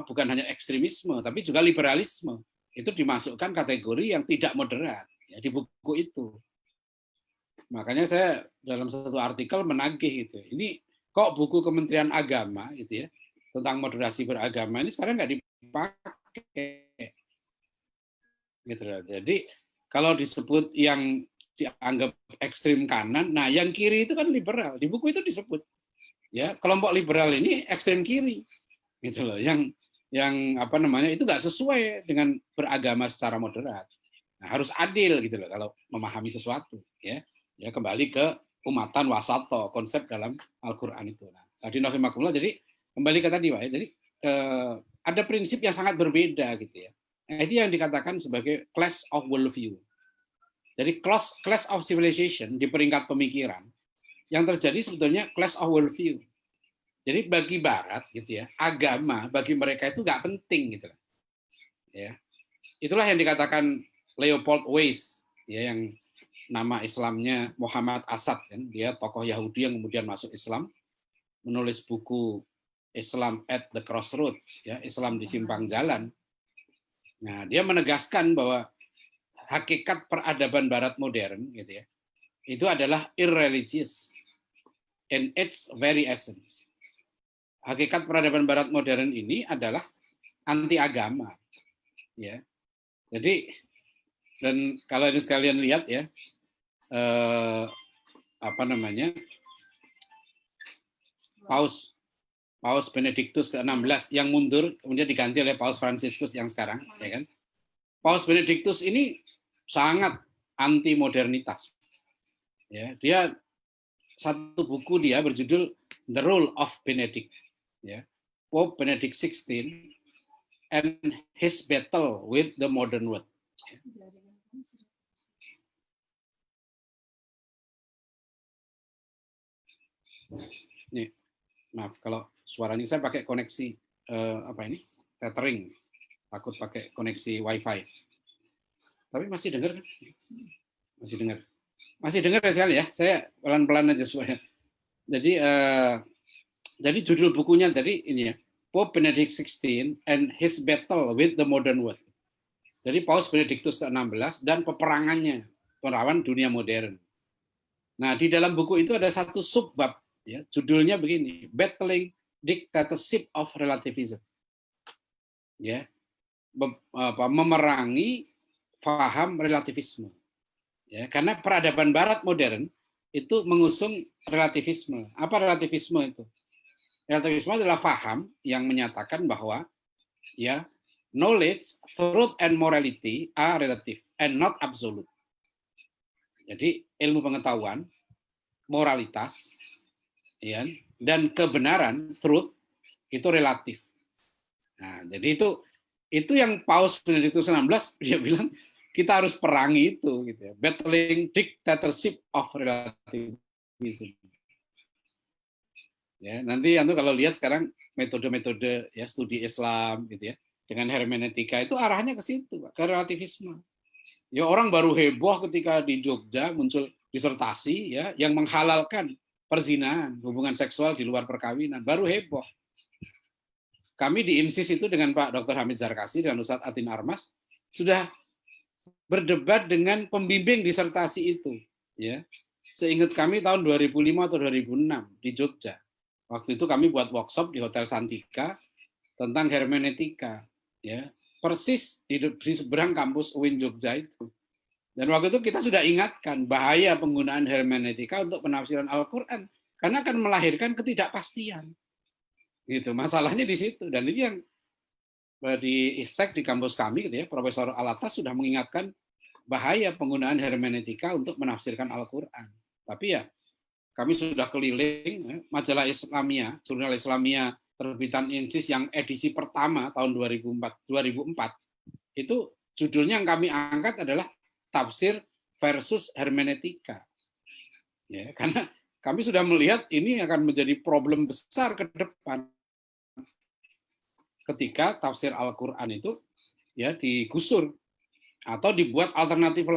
A: bukan hanya ekstremisme, tapi juga liberalisme. Itu dimasukkan kategori yang tidak moderat ya, di buku itu. Makanya saya dalam satu artikel menagih gitu. Ini kok buku Kementerian Agama gitu ya tentang moderasi beragama ini sekarang nggak dipakai gitu loh. Jadi kalau disebut yang dianggap ekstrim kanan, nah yang kiri itu kan liberal. Di buku itu disebut ya kelompok liberal ini ekstrim kiri gitu loh. Yang itu nggak sesuai dengan beragama secara moderat. Nah, harus adil gitu loh kalau memahami sesuatu ya. Ya kembali ke umatan wasato konsep dalam Al-Qur'an itu. Nah, tadi jadi kembali ke tadi Pak ya. Jadi ada prinsip yang sangat berbeda gitu ya. Nah, itu yang dikatakan sebagai clash of worldview. Jadi clash of civilization di peringkat pemikiran yang terjadi sebetulnya clash of worldview. Jadi bagi Barat gitu ya, agama bagi mereka itu nggak penting gitu. Ya, itulah yang dikatakan Leopold Weiss ya yang nama Islamnya Muhammad Asad kan, dia tokoh Yahudi yang kemudian masuk Islam, menulis buku Islam at the Crossroads ya, Islam di simpang jalan. Nah, dia menegaskan bahwa hakikat peradaban Barat modern gitu ya, itu adalah irreligious in its very essence. Hakikat peradaban Barat modern ini adalah anti agama, ya. Jadi, dan kalau ini sekalian lihat ya, apa namanya, Paus Benediktus ke-16 yang mundur kemudian diganti oleh Paus Fransiskus yang sekarang, ya kan? Paus Benediktus ini sangat anti modernitas. Ya, dia satu buku dia berjudul The Role of Benedict. Ya, Pope Benedict XVI and His Battle with the Modern World. Nih, maaf kalau suaranya saya pakai koneksi apa ini? Tethering. Takut pakai koneksi WiFi. Tapi masih dengar kan? Masih dengar. Masih dengar ya sekali ya. Saya pelan-pelan aja supaya. Jadi judul bukunya tadi ini ya, Pope Benedict XVI and His Battle with the Modern World. Jadi Paus Benediktus ke-16 dan peperangannya melawan dunia modern. Nah, di dalam buku itu ada satu subbab, ya, judulnya begini, Battling Dictatorship of Relativism. Ya, memerangi faham relativisme. Ya, karena peradaban Barat modern itu mengusung relativisme. Apa relativisme itu? Relativisme adalah faham yang menyatakan bahwa ya knowledge, truth, and morality are relative and not absolute. Jadi ilmu pengetahuan, moralitas, ya, dan kebenaran, truth, itu relatif. Nah, jadi itu yang Paus Benediktus XVI dia bilang kita harus perangi itu, gitu ya. Battling dictatorship of relativism. Ya, nanti kalau lihat sekarang metode-metode ya studi Islam, gitu ya, dengan hermeneutika itu arahnya ke situ, Pak, ke relativisme. Ya orang baru heboh ketika di Jogja muncul disertasi ya yang menghalalkan perzinahan, hubungan seksual di luar perkawinan, baru heboh. Kami di IMSIS itu dengan Pak Dr. Hamid Zarkasi dan Ustadz Atin Armas sudah berdebat dengan pembimbing disertasi itu, ya. Seingat kami tahun 2005 atau 2006 di Jogja. Waktu itu kami buat workshop di Hotel Santika tentang hermeneutika, ya. Persis di seberang kampus UIN Jogja itu. Dan waktu itu kita sudah ingatkan bahaya penggunaan hermeneutika untuk penafsiran Al-Quran. Karena akan melahirkan ketidakpastian. Gitu, masalahnya di situ. Dan ini yang di ISTEK di kampus kami, gitu ya, Profesor Alatas sudah mengingatkan bahaya penggunaan hermeneutika untuk menafsirkan Al-Quran. Tapi ya, kami sudah keliling, majalah Islamia, jurnal Islamia terbitan INSIS yang edisi pertama tahun 2004, itu judulnya yang kami angkat adalah tafsir versus hermeneutika. Ya, karena kami sudah melihat ini akan menjadi problem besar ke depan ketika tafsir Al-Qur'an itu ya digusur atau dibuat alternatif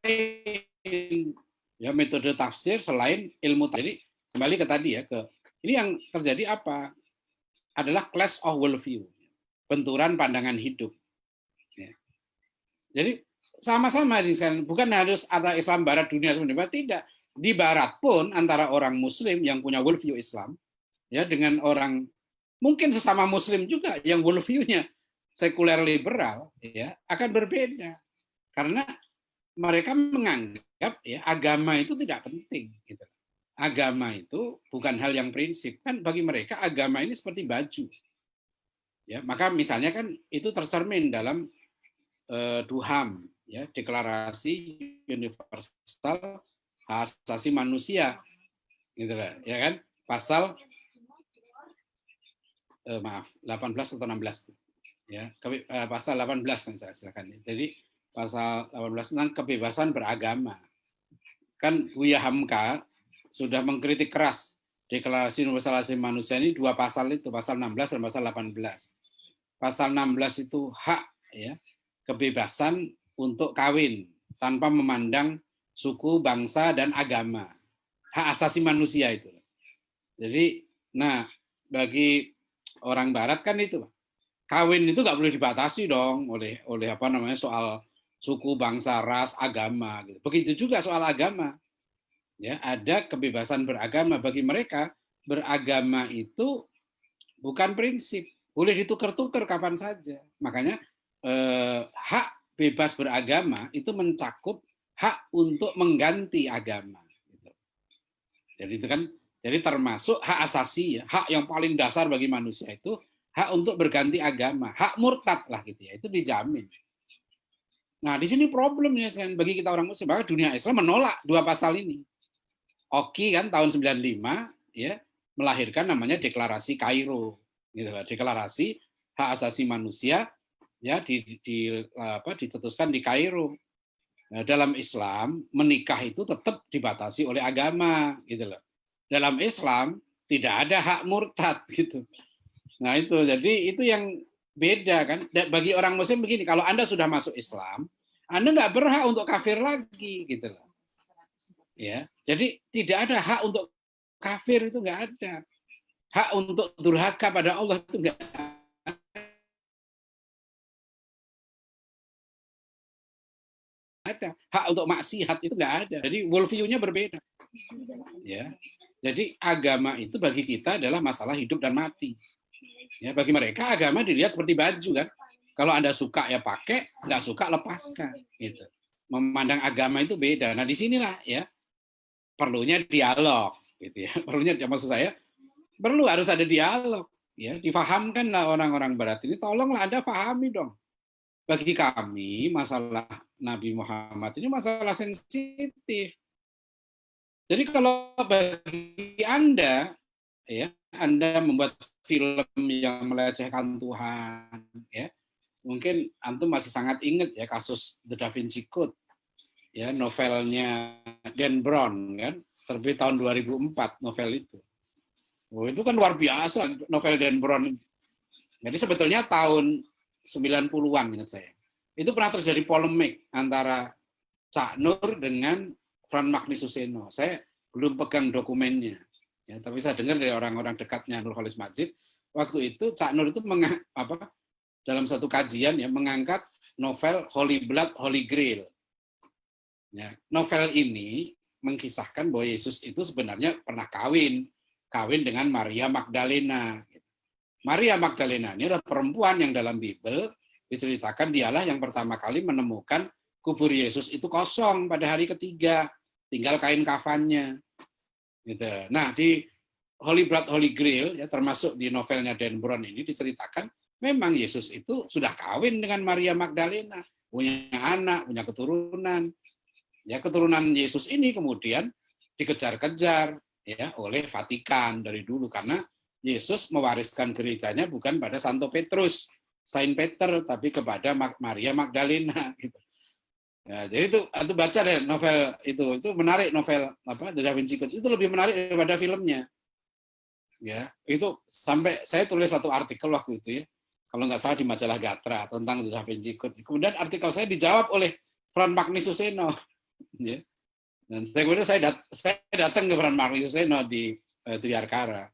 A: lain, ya metode tafsir selain ilmu tadi. Kembali ke tadi ya, ke ini yang terjadi apa? Adalah clash of worldview, benturan pandangan hidup. Ya. Jadi sama-sama bukan harus ada Islam Barat dunia sebenarnya, tidak. Di Barat pun antara orang Muslim yang punya worldview Islam ya dengan orang mungkin sesama Muslim juga yang worldview-nya sekuler liberal ya akan berbeda karena mereka menganggap ya agama itu tidak penting gitu. Agama itu bukan hal yang prinsip, kan bagi mereka agama ini seperti baju. Ya, maka misalnya kan itu tercermin dalam DUHAM ya, Deklarasi Universal Hak Asasi Manusia. Gitu lah, ya kan? Pasal maaf, 18 atau 16 ya. Pasal 18 kan saya silakan. Jadi pasal 18 tentang kebebasan beragama. Kan Buya Hamka sudah mengkritik keras Deklarasi Universal Hak Asasi Manusia ini dua pasal itu, pasal 16 dan pasal 18. Pasal 16 itu hak ya, kebebasan untuk kawin tanpa memandang suku, bangsa, dan agama. Hak asasi manusia itu. Jadi, nah bagi orang Barat kan itu kawin itu nggak boleh dibatasi dong oleh apa namanya soal suku, bangsa, ras, agama. Gitu. Begitu juga soal agama. Ya, ada kebebasan beragama bagi mereka. Beragama itu bukan prinsip, boleh ditukar-tukar kapan saja. Makanya hak bebas beragama itu mencakup hak untuk mengganti agama. Jadi itu kan, jadi termasuk hak asasi ya, hak yang paling dasar bagi manusia itu hak untuk berganti agama, hak murtad lah gitu ya, itu dijamin. Nah di sini problemnya kan bagi kita orang Muslim, bahkan dunia Islam menolak dua pasal ini. Oki kan tahun 95 ya melahirkan namanya Deklarasi Kairo, gitu lah, Deklarasi Hak Asasi Manusia ya dicetuskan di Kairo. Nah, dalam Islam menikah itu tetap dibatasi oleh agama, gitu loh. Dalam Islam tidak ada hak murtad, gitu. Nah itu, jadi itu yang beda kan. Bagi orang Muslim begini, kalau Anda sudah masuk Islam, Anda nggak berhak untuk kafir lagi, gitu loh. Ya, jadi tidak ada hak untuk kafir, itu nggak ada. Hak untuk durhaka pada Allah itu nggak ada. Hak untuk maksiat itu nggak ada. Jadi worldview-nya berbeda. Ya, jadi agama itu bagi kita adalah masalah hidup dan mati. Ya, bagi mereka agama dilihat seperti baju kan. Kalau Anda suka ya pakai, nggak suka lepaskan. Gitu. Memandang agama itu beda. Nah disinilah ya perlunya dialog. Gitu ya. Perlunya, maksud saya perlu harus ada dialog. Ya, difahamkanlah orang-orang Barat ini. Tolonglah Anda pahami dong. Bagi kami masalah Nabi Muhammad ini masalah sensitif. Jadi kalau bagi Anda, ya, Anda membuat film yang melecehkan Tuhan, ya, mungkin antum masih sangat ingat ya kasus The Da Vinci Code, ya, novelnya Dan Brown, kan, terbit tahun 2004 novel itu. Oh, itu kan luar biasa novel Dan Brown. Jadi sebetulnya tahun 90-an ingat saya. Itu pernah terjadi polemik antara Cak Nur dengan Frans Magni Suseno. Saya belum pegang dokumennya, ya, tapi saya dengar dari orang-orang dekatnya Nurholis Majid. Waktu itu Cak Nur itu dalam satu kajian ya mengangkat novel Holy Blood, Holy Grail. Ya, novel ini mengkisahkan bahwa Yesus itu sebenarnya pernah kawin dengan Maria Magdalena. Maria Magdalena ini adalah perempuan yang dalam Bible diceritakan dialah yang pertama kali menemukan kubur Yesus itu kosong pada hari ketiga, tinggal kain kafannya. Gitu. Nah, di Holy Blood, Holy Grail, ya, termasuk di novelnya Dan Brown ini diceritakan, memang Yesus itu sudah kawin dengan Maria Magdalena, punya anak, punya keturunan. Ya, keturunan Yesus ini kemudian dikejar-kejar ya oleh Vatikan dari dulu, karena Yesus mewariskan gerejanya bukan pada Santo Petrus, Saint Peter, tapi kepada Maria Magdalena. Gitu. Ya, jadi itu baca deh novel itu menarik, novel The Da Vinci Code itu lebih menarik daripada filmnya. Ya, itu sampai saya tulis satu artikel waktu itu ya, kalau nggak salah di majalah Gatra tentang The Da Vinci Code. Kemudian artikel saya dijawab oleh Frans Magni Suseno. Ya. Dan saya datang ke Frans Magni Suseno di Tuyarkara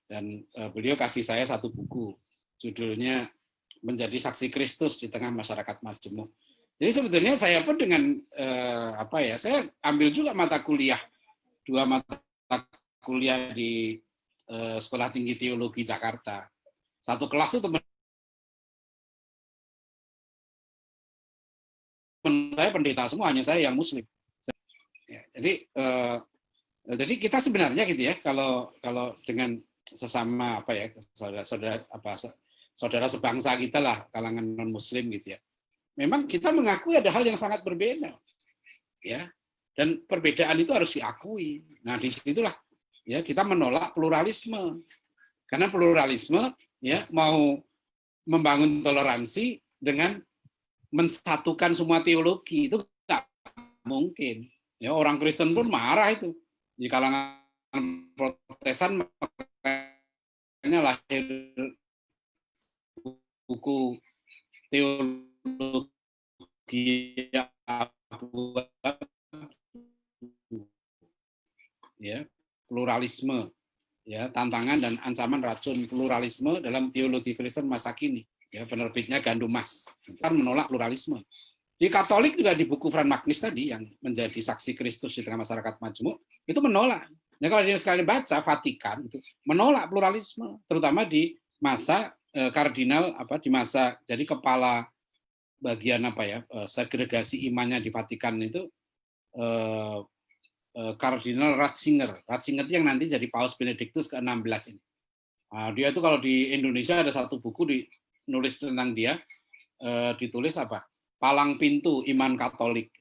A: dan beliau kasih saya satu buku, judulnya Menjadi Saksi Kristus di Tengah Masyarakat Majemuk. Jadi sebetulnya saya pun dengan saya ambil juga mata kuliah, 2 mata kuliah di Sekolah Tinggi Teologi Jakarta. Satu kelas itu teman saya pendeta semua, hanya saya yang Muslim. Ya, jadi kita sebenarnya gitu ya, kalau dengan sesama saudara sebangsa kita lah, kalangan non Muslim gitu ya. Memang kita mengakui ada hal yang sangat berbeda, ya, dan perbedaan itu harus diakui. Nah, disitulah ya kita menolak pluralisme, karena pluralisme ya mau membangun toleransi dengan mensatukan semua teologi itu nggak mungkin. Ya, orang Kristen pun marah itu di kalangan Protestan, makanya lahir buku teologi ya, pluralisme, ya, tantangan dan ancaman racun pluralisme dalam teologi Kristen masa kini. Ya, penerbitnya Gandum Mas. Kan menolak pluralisme. Di Katolik juga di buku Frans Magnis tadi yang Menjadi Saksi Kristus di Tengah Masyarakat Majemuk itu menolak. Ya, kalau dia sekali baca Vatikan itu menolak pluralisme, terutama di masa kardinal di masa jadi kepala bagian segregasi imannya di Vatikan itu Kardinal Ratzinger. Ratzinger itu yang nanti jadi Paus Benediktus ke-16 ini. Nah, dia itu kalau di Indonesia ada satu buku nulis tentang dia, ditulis Palang Pintu Iman Katolik.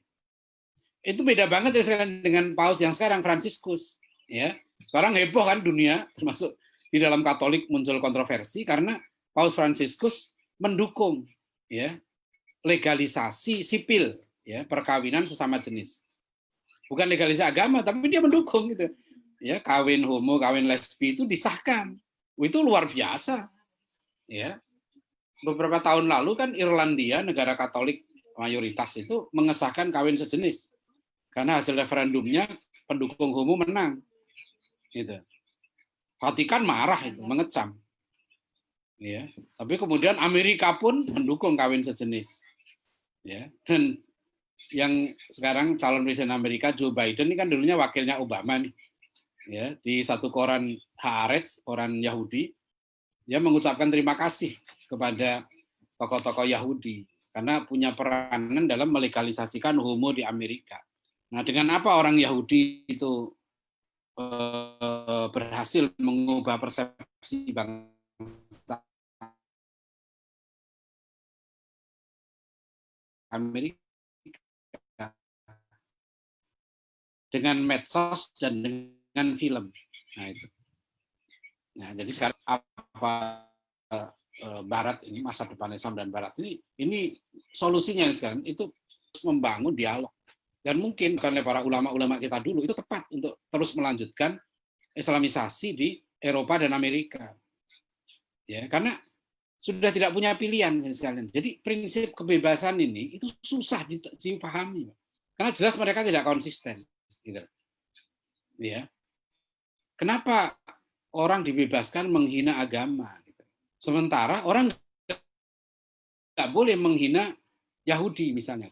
A: Itu beda banget ya dengan Paus yang sekarang, Fransiskus. Ya, sekarang heboh kan dunia, termasuk di dalam Katolik muncul kontroversi karena Paus Fransiskus mendukung legalisasi sipil, perkawinan sesama jenis. Bukan legalisasi agama, tapi dia mendukung gitu. Ya, kawin homo, kawin lesbi itu disahkan. Itu luar biasa. Ya. Beberapa tahun lalu kan Irlandia, negara Katolik mayoritas itu mengesahkan kawin sejenis. Karena hasil referendumnya pendukung homo menang. Gitu. Vatikan marah itu, mengecam. Ya. Tapi kemudian Amerika pun mendukung kawin sejenis. Ya. Dan yang sekarang calon presiden Amerika Joe Biden ini kan dulunya wakilnya Obama nih. Ya, di satu koran Haaretz, koran Yahudi, dia mengucapkan terima kasih kepada tokoh-tokoh Yahudi karena punya peranan dalam melegalisasikan homo di Amerika. Nah, dengan apa orang Yahudi itu berhasil mengubah persepsi bangsa Amerika dengan medsos dan dengan film. Nah, itu. Nah, jadi sekarang Barat ini, masa depan Islam dan Barat ini solusinya sekarang itu membangun dialog. Dan mungkin oleh para ulama-ulama kita dulu itu tepat untuk terus melanjutkan Islamisasi di Eropa dan Amerika. Ya, karena sudah tidak punya pilihan sekalian. Jadi prinsip kebebasan ini itu susah dipahami. Karena jelas mereka tidak konsisten. Gitu. Ya. Kenapa orang dibebaskan menghina agama? Gitu. Sementara orang nggak boleh menghina Yahudi misalnya.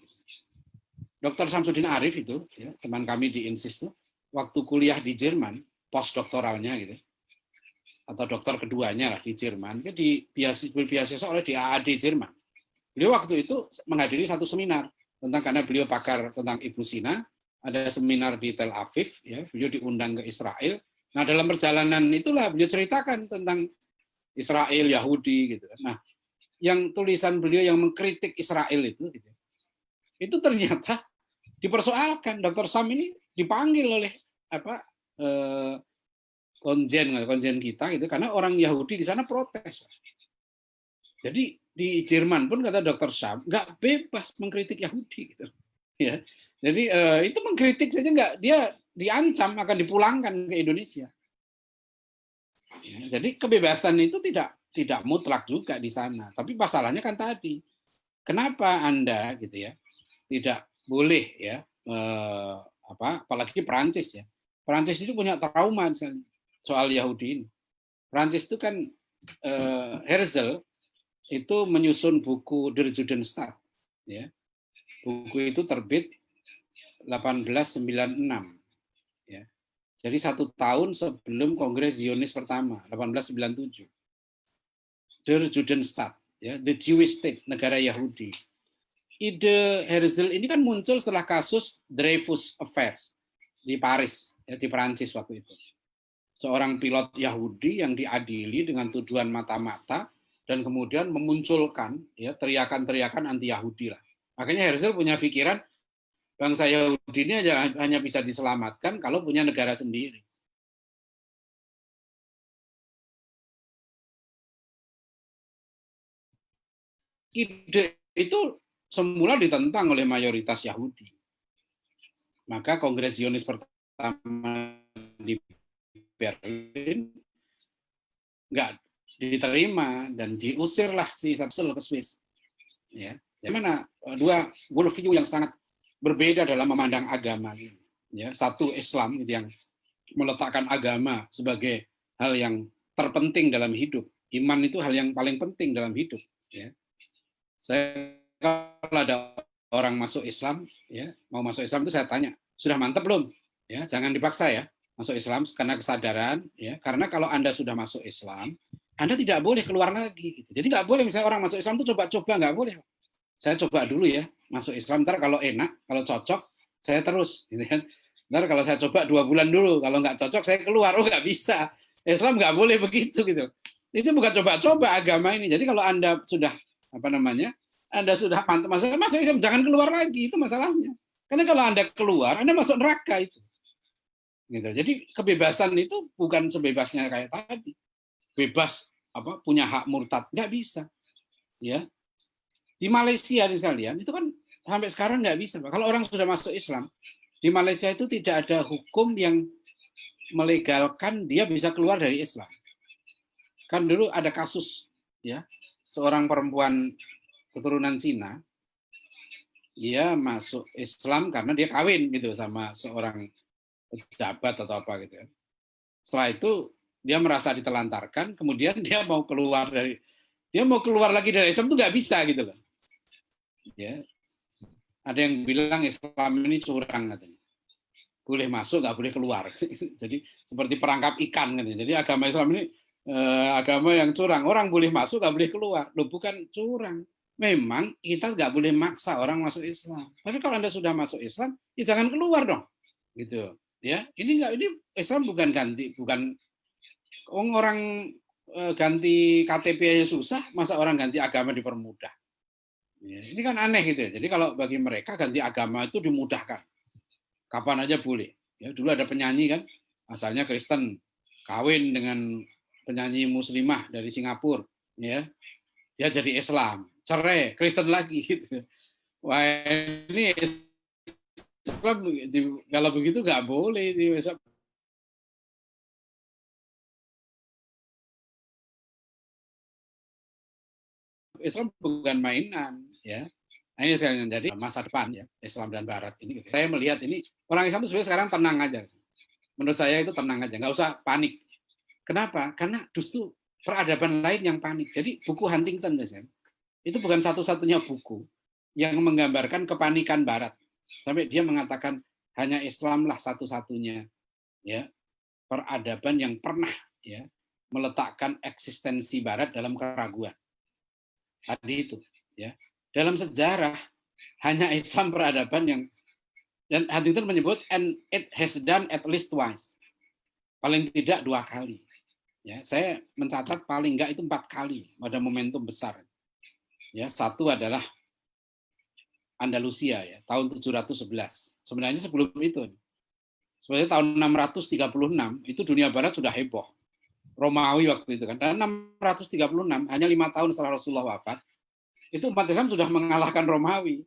A: Dr. Samsudin Arif itu, teman kami di INSIS itu, waktu kuliah di Jerman, postdoktoralnya gitu, atau dokter keduanya lah di Jerman, dia beasiswa oleh di AAD Jerman. Beliau waktu itu menghadiri satu seminar karena beliau pakar tentang Ibnu Sina, ada seminar di Tel Aviv, beliau diundang ke Israel. Nah, dalam perjalanan itulah beliau ceritakan tentang Israel, Yahudi gitu. Nah, yang tulisan beliau yang mengkritik Israel itu ternyata dipersoalkan. Dr. Sam ini dipanggil oleh konjen kita gitu karena orang Yahudi di sana protes. Jadi di Jerman pun kata Dr. Sam nggak bebas mengkritik Yahudi gitu. Ya. Jadi itu mengkritik saja nggak, dia diancam akan dipulangkan ke Indonesia. Ya, jadi kebebasan itu tidak mutlak juga di sana. Tapi masalahnya kan tadi, kenapa Anda gitu ya tidak boleh apalagi Perancis ya. Perancis itu punya trauma soal Yahudi ini. Perancis itu kan Herzl itu menyusun buku Der Judenstaat. Ya. Buku itu terbit 1896. Ya. Jadi 1 tahun sebelum Kongres Zionis pertama, 1897. Der Judenstaat, The Jewish State, negara Yahudi. Ide Herzl ini kan muncul setelah kasus Dreyfus Affairs di Paris, di Perancis waktu itu. Seorang pilot Yahudi yang diadili dengan tuduhan mata-mata dan kemudian memunculkan teriakan-teriakan anti-Yahudi lah. Makanya Herzl punya pikiran bangsa Yahudi ini hanya bisa diselamatkan kalau punya negara sendiri. Ide itu semula ditentang oleh mayoritas Yahudi. Maka Kongres Zionis pertama di Berlin nggak diterima dan diusirlah si Herzl ke Swiss. Ya, mana dua worldview yang sangat berbeda dalam memandang agama. Ya, satu Islam yang meletakkan agama sebagai hal yang terpenting dalam hidup. Iman itu hal yang paling penting dalam hidup. Ya. Saya kalau ada orang masuk Islam, mau masuk Islam itu saya tanya, sudah mantap belum? Ya, jangan dipaksa ya masuk Islam karena kesadaran. Ya, karena kalau Anda sudah masuk Islam, Anda tidak boleh keluar lagi. Gitu. Jadi nggak boleh misalnya orang masuk Islam itu coba-coba, nggak boleh. Saya coba dulu ya masuk Islam, ntar kalau enak, kalau cocok, saya terus. Gitu kan. Ntar kalau saya coba 2 bulan dulu, kalau nggak cocok saya keluar. Oh nggak bisa. Islam nggak boleh begitu gitu. Itu bukan coba-coba agama ini. Jadi kalau Anda sudah apa namanya, Anda sudah mantap masuk Islam, jangan keluar lagi, itu masalahnya. Karena kalau Anda keluar, Anda masuk neraka itu. Gitu. Jadi kebebasan itu bukan sebebasnya kayak tadi. Bebas apa punya hak murtad, nggak bisa. Ya, di Malaysia nih sekalian, itu kan sampai sekarang nggak bisa. Kalau orang sudah masuk Islam, di Malaysia itu tidak ada hukum yang melegalkan dia bisa keluar dari Islam. Kan dulu ada kasus ya, seorang perempuan keturunan Cina, dia masuk Islam karena dia kawin gitu sama seorang pejabat atau apa gitu ya. Setelah itu dia merasa ditelantarkan, kemudian dia mau keluar lagi dari Islam itu nggak bisa gitu loh. Ya, ada yang bilang Islam ini curang katanya. Boleh masuk, nggak boleh keluar. Jadi seperti perangkap ikan katanya. Jadi agama Islam ini agama yang curang. Orang boleh masuk, nggak boleh keluar. Loh, bukan curang. Memang kita nggak boleh maksa orang masuk Islam. Tapi kalau Anda sudah masuk Islam, ya jangan keluar dong. Gitu. Ya, ini Islam bukan orang ganti KTP aja susah, masa orang ganti agama dipermudah. Ya, ini kan aneh gitu ya. Jadi kalau bagi mereka ganti agama itu dimudahkan. Kapan aja boleh. Ya, dulu ada penyanyi kan, asalnya Kristen, kawin dengan penyanyi muslimah dari Singapura, ya. Dia jadi Islam, cerai, Kristen lagi gitu. Wah, ini Islam kalau begitu nggak boleh Islam bukan mainan, ya. Nah, ini sekalian jadi masa depan ya Islam dan Barat ini. Saya melihat ini orang Islam itu sebenarnya sekarang tenang aja. Menurut saya itu tenang aja, nggak usah panik. Kenapa? Karena justru peradaban lain yang panik. Jadi buku Huntington itu bukan satu-satunya buku yang menggambarkan kepanikan Barat. Sampai dia mengatakan hanya Islamlah satu-satunya ya peradaban yang pernah ya meletakkan eksistensi Barat dalam keraguan. Tadi itu ya. Dalam sejarah hanya Islam peradaban yang dan Huntington menyebut and it has done at least twice. Paling tidak 2 kali. Ya, saya mencatat paling enggak itu 4 kali pada momentum besar. Ya, satu adalah Andalusia ya, tahun 711. Sebenarnya sebelum itu. Sebenarnya tahun 636 itu dunia barat sudah heboh. Romawi waktu itu kan. Dan 636 hanya 5 tahun setelah Rasulullah wafat, itu umat Islam sudah mengalahkan Romawi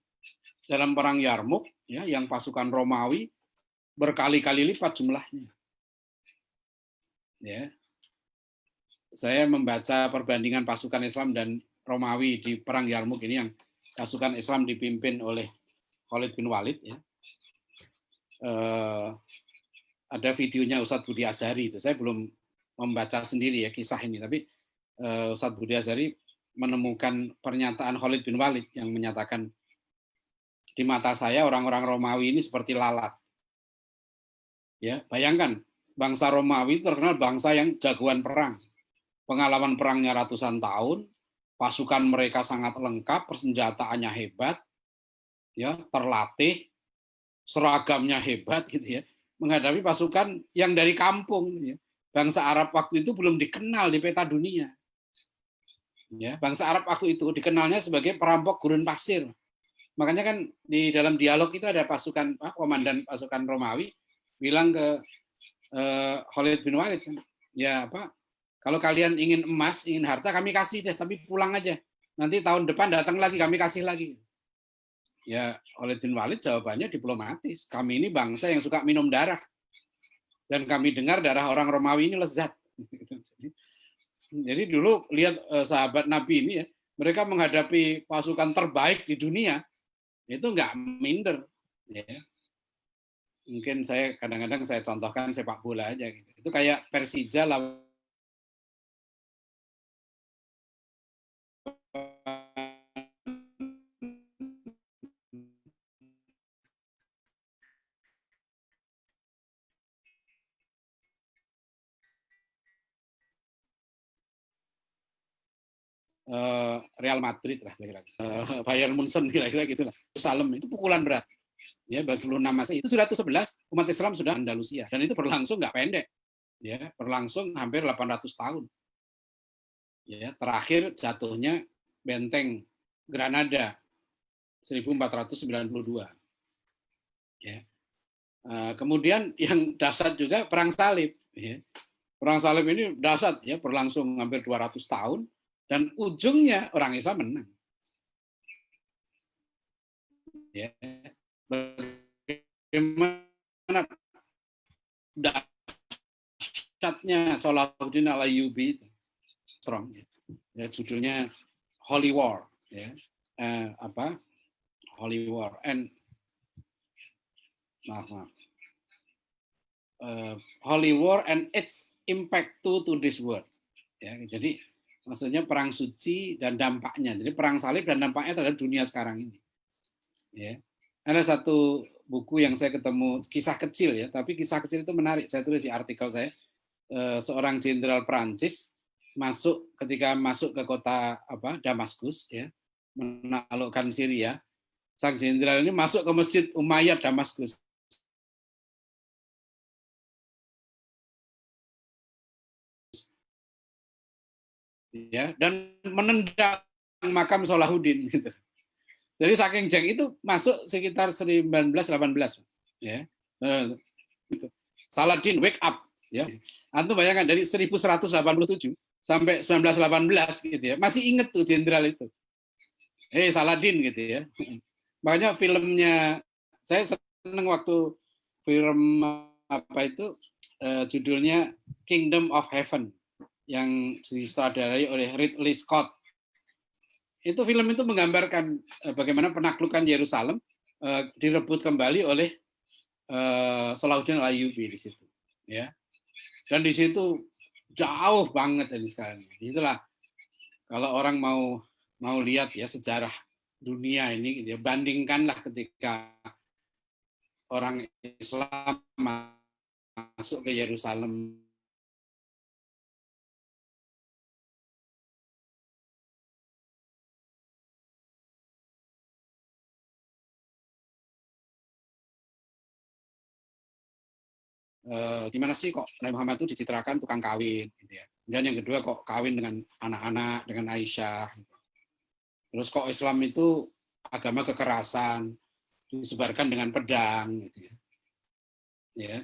A: dalam perang Yarmuk ya, yang pasukan Romawi berkali-kali lipat jumlahnya. Ya. Saya membaca perbandingan pasukan Islam dan Romawi di perang Yarmuk ini yang pasukan Islam dipimpin oleh Khalid bin Walid ya. Ada videonya Ustadz Budi Azhari itu. Saya belum membaca sendiri ya kisah ini, tapi Ustadz Budi Azhari menemukan pernyataan Khalid bin Walid yang menyatakan di mata saya orang-orang Romawi ini seperti lalat. Ya, bayangkan bangsa Romawi terkenal bangsa yang jagoan perang. Pengalaman perangnya ratusan tahun, pasukan mereka sangat lengkap, persenjataannya hebat, ya, terlatih, seragamnya hebat gitu ya. Menghadapi pasukan yang dari kampung ya. Bangsa Arab waktu itu belum dikenal di peta dunia. Ya, bangsa Arab waktu itu dikenalnya sebagai perampok gurun pasir. Makanya kan di dalam dialog itu ada pasukan komandan pasukan Romawi bilang ke Khalid bin Walid kan, ya apa? Kalau kalian ingin emas, ingin harta, kami kasih deh, tapi pulang aja. Nanti tahun depan datang lagi, kami kasih lagi. Ya, Khalid bin Walid jawabannya diplomatis. Kami ini bangsa yang suka minum darah. Dan kami dengar darah orang Romawi ini lezat. Jadi dulu lihat sahabat Nabi ini ya, mereka menghadapi pasukan terbaik di dunia, itu nggak minder. Ya. Mungkin saya kadang-kadang saya contohkan sepak bola aja gitu. Itu kayak Persija lawan Real Madrid lah kira-kira, Bayern Munchen kira-kira gitulah. Yerusalem itu pukulan berat. Ya, bagi ulama Masih itu sudah 11 umat Islam sudah Andalusia, dan itu berlangsung nggak pendek. Ya, berlangsung hampir 800 tahun. Ya, terakhir jatuhnya benteng Granada 1492. Ya. Kemudian yang dahsyat juga perang salib. Ya. Perang salib ini dahsyat ya, berlangsung hampir 200 tahun dan ujungnya orang Islam menang. Ya. Bagaimana dahsyatnya Salahuddin Al-Ayyubi strong ya, judulnya Holy War ya. Holy War and Holy War and its impact to this world ya. Jadi maksudnya perang suci dan dampaknya. Jadi perang salib dan dampaknya terhadap dunia sekarang ini. Ya. Ada satu buku yang saya ketemu, kisah kecil ya, tapi kisah kecil itu menarik. Saya tulis di artikel saya. Seorang jenderal Prancis ketika masuk ke kota Damaskus ya, menaklukkan Syria. Sang jenderal ini masuk ke Masjid Umayyad Damaskus. Ya, dan menendang makam Salahuddin gitu. Jadi saking jeng itu masuk sekitar 1918 ya. Gitu. Saladin wake up ya. Antum bayangkan dari 1187 sampai 1918 gitu ya. Masih inget tuh jenderal itu. Saladin gitu ya. Makanya filmnya saya seneng waktu film judulnya Kingdom of Heaven yang disutradarai oleh Ridley Scott. Itu film itu menggambarkan bagaimana penaklukan Yerusalem direbut kembali oleh Salahuddin Al-Ayyubi di situ, ya. Dan di situ jauh banget dari sekarang. Itulah kalau orang mau lihat ya sejarah dunia ini, gitu ya, bandingkanlah ketika orang Islam masuk ke Yerusalem. Gimana sih kok Nabi Muhammad itu dicitrakan tukang kawin, gitu ya. Dan yang kedua kok kawin dengan anak-anak, dengan Aisyah. Gitu. Terus kok Islam itu agama kekerasan, disebarkan dengan pedang, gitu ya. Ya,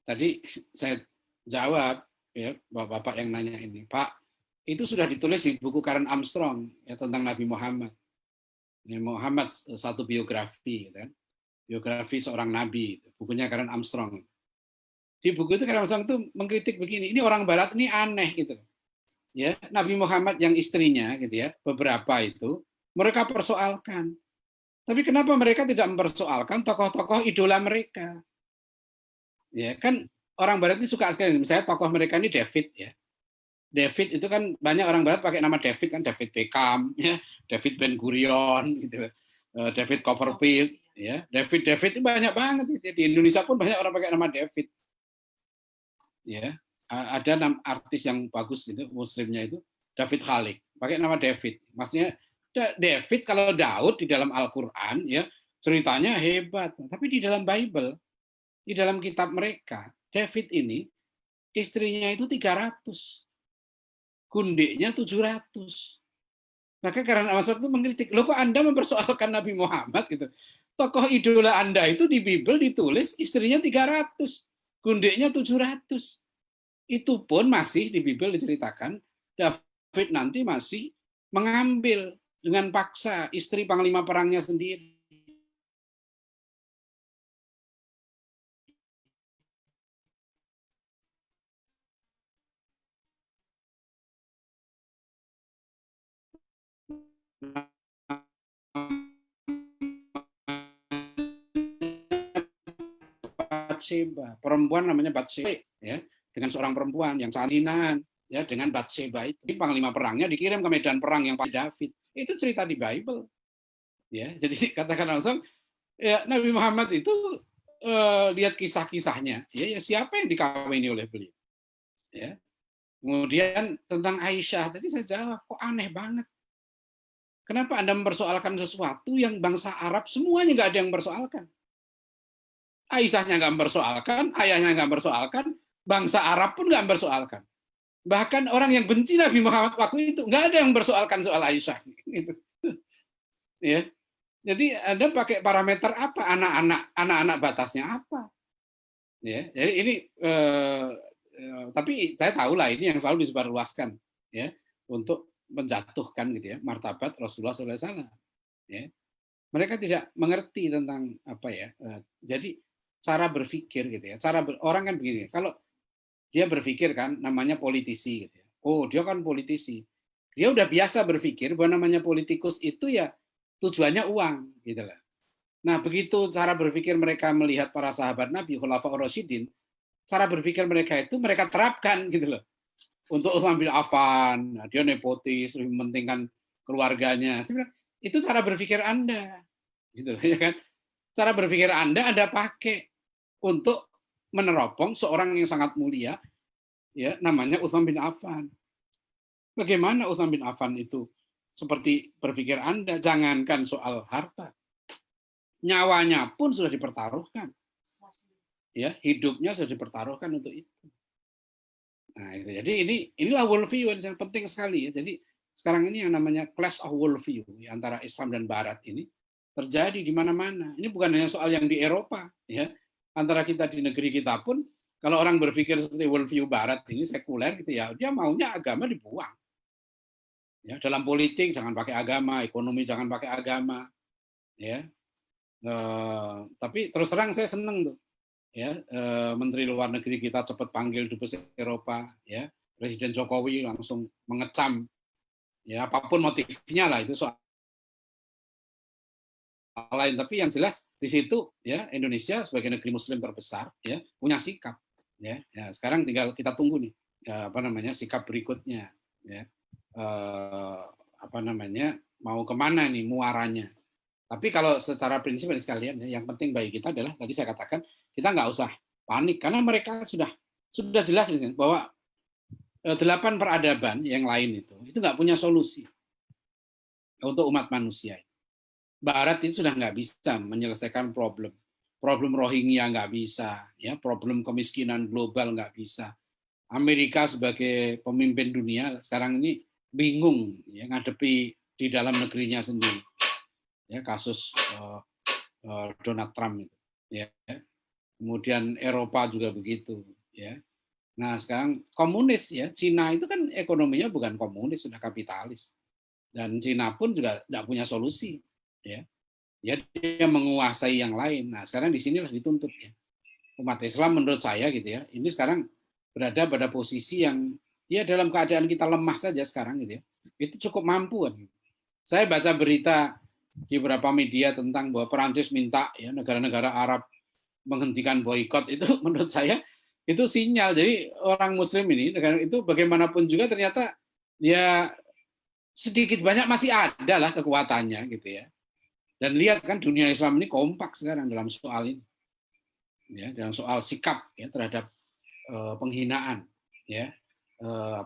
A: tadi saya jawab ya bapak-bapak yang nanya ini, Pak, itu sudah ditulis di buku Karen Armstrong ya tentang Nabi Muhammad. Ya, Muhammad satu biografi, kan? Biografi seorang nabi, bukunya Karen Armstrong. Di buku itu Karen Armstrong itu mengkritik begini, ini orang Barat ini aneh gitu. Ya, Nabi Muhammad yang istrinya gitu ya, beberapa itu mereka persoalkan. Tapi kenapa mereka tidak mempersoalkan tokoh-tokoh idola mereka? Ya, kan orang Barat ini suka sekali, misalnya tokoh mereka ini David ya. David itu kan banyak orang Barat pakai nama David kan, David Beckham, ya, David Ben Gurion, gitu, David Copperfield, ya, David itu banyak banget. Di Indonesia pun banyak orang pakai nama David. Ya, ada artis yang bagus itu Muslimnya itu David Khalik, pakai nama David. Maksudnya David kalau Daud di dalam Al-Quran ya ceritanya hebat, tapi di dalam Bible, di dalam kitab mereka, David ini istrinya itu 300, gundiknya 700. Maka karena Masuk itu mengkritik, loh kok Anda mempersoalkan Nabi Muhammad gitu. Tokoh idola Anda itu di Bible ditulis istrinya 300, gundiknya 700. Itu pun masih di Bible diceritakan David nanti masih mengambil dengan paksa istri panglima perangnya sendiri. Batseba, perempuan namanya Batseba ya, dengan seorang perempuan yang salinan ya dengan Batseba itu. Panglima perangnya dikirim ke medan perang yang Pak David. Itu cerita di Bible. Ya, jadi katakan langsung ya Nabi Muhammad itu lihat kisah-kisahnya, ya siapa yang dikawini oleh beliau? Ya. Kemudian tentang Aisyah, tadi saya jawab, kok aneh banget. Kenapa Anda mempersoalkan sesuatu yang bangsa Arab semuanya nggak ada yang mempersoalkan? Aisyahnya nggak mempersoalkan, ayahnya nggak mempersoalkan, bangsa Arab pun nggak mempersoalkan. Bahkan orang yang benci Nabi Muhammad waktu itu nggak ada yang mempersoalkan soal Aisyah. Gitu. Ya, jadi Anda pakai parameter apa? Anak-anak batasnya apa? Ya, jadi ini tapi saya tahu lah ini yang selalu disebarluaskan ya untuk menjatuhkan gitu ya martabat Rasulullah SAW. Ya, mereka tidak mengerti tentang apa ya. Jadi cara berpikir gitu ya. Orang kan begini. Kalau dia berpikir kan namanya politisi gitu ya. Oh, dia kan politisi. Dia udah biasa berpikir bahwa namanya politikus itu ya tujuannya uang gitu lah. Nah, begitu cara berpikir mereka melihat para sahabat Nabi Khulafaur Rasyidin, cara berpikir mereka itu mereka terapkan gitu loh. Untuk Utsman bin Affan, nah, dia nepotis, lebih mementingkan keluarganya. Itu cara berpikir Anda. Gitu loh, ya kan? Cara berpikir Anda pakai untuk meneropong seorang yang sangat mulia ya namanya Utsman bin Affan. Bagaimana Utsman bin Affan itu seperti berpikir Anda, jangankan soal harta, nyawanya pun sudah dipertaruhkan. Ya, hidupnya sudah dipertaruhkan untuk itu. Nah, itu. Jadi inilah worldview yang penting sekali ya. Jadi sekarang ini yang namanya clash of worldview ya, antara Islam dan Barat ini terjadi di mana-mana. Ini bukan hanya soal yang di Eropa ya. Antara kita di negeri kita pun kalau orang berpikir seperti worldview Barat ini sekuler gitu ya, dia maunya agama dibuang. Ya, dalam politik jangan pakai agama, ekonomi jangan pakai agama, ya. Tapi terus terang saya seneng tuh, ya Menteri Luar Negeri kita cepat panggil dubes Eropa, ya Presiden Jokowi langsung mengecam, ya apapun motifnya lah itu soal lain. Tapi yang jelas di situ, ya Indonesia sebagai negeri Muslim terbesar, ya punya sikap, ya. Ya sekarang tinggal kita tunggu nih, ya, apa namanya sikap berikutnya, ya. Apa namanya mau kemana nih muaranya. Tapi kalau secara prinsip dari sekalian ya, yang penting bagi kita adalah tadi saya katakan kita nggak usah panik karena mereka sudah jelas bahwa 8 peradaban yang lain itu nggak punya solusi untuk umat manusia. Barat itu sudah nggak bisa menyelesaikan problem Rohingya nggak bisa, ya problem kemiskinan global nggak bisa. Amerika sebagai pemimpin dunia sekarang ini bingung ya ngadepi di dalam negerinya sendiri ya kasus Donald Trump itu ya kemudian Eropa juga begitu ya. Nah sekarang komunis ya Cina itu kan ekonominya bukan komunis sudah kapitalis dan Cina pun juga tidak punya solusi ya dia menguasai yang lain. Nah sekarang di sinilah dituntut ya umat Islam menurut saya gitu ya ini sekarang berada pada posisi yang ya dalam keadaan kita lemah saja sekarang gitu ya itu cukup mampu kan. Saya baca berita di beberapa media tentang bahwa Perancis minta ya negara-negara Arab menghentikan boikot itu menurut saya itu sinyal. Jadi orang Muslim ini negara itu bagaimanapun juga ternyata ya sedikit banyak masih ada lah kekuatannya gitu ya. Dan lihat kan dunia Islam ini kompak sekarang dalam soal ini, ya dalam soal sikap ya terhadap penghinaan ya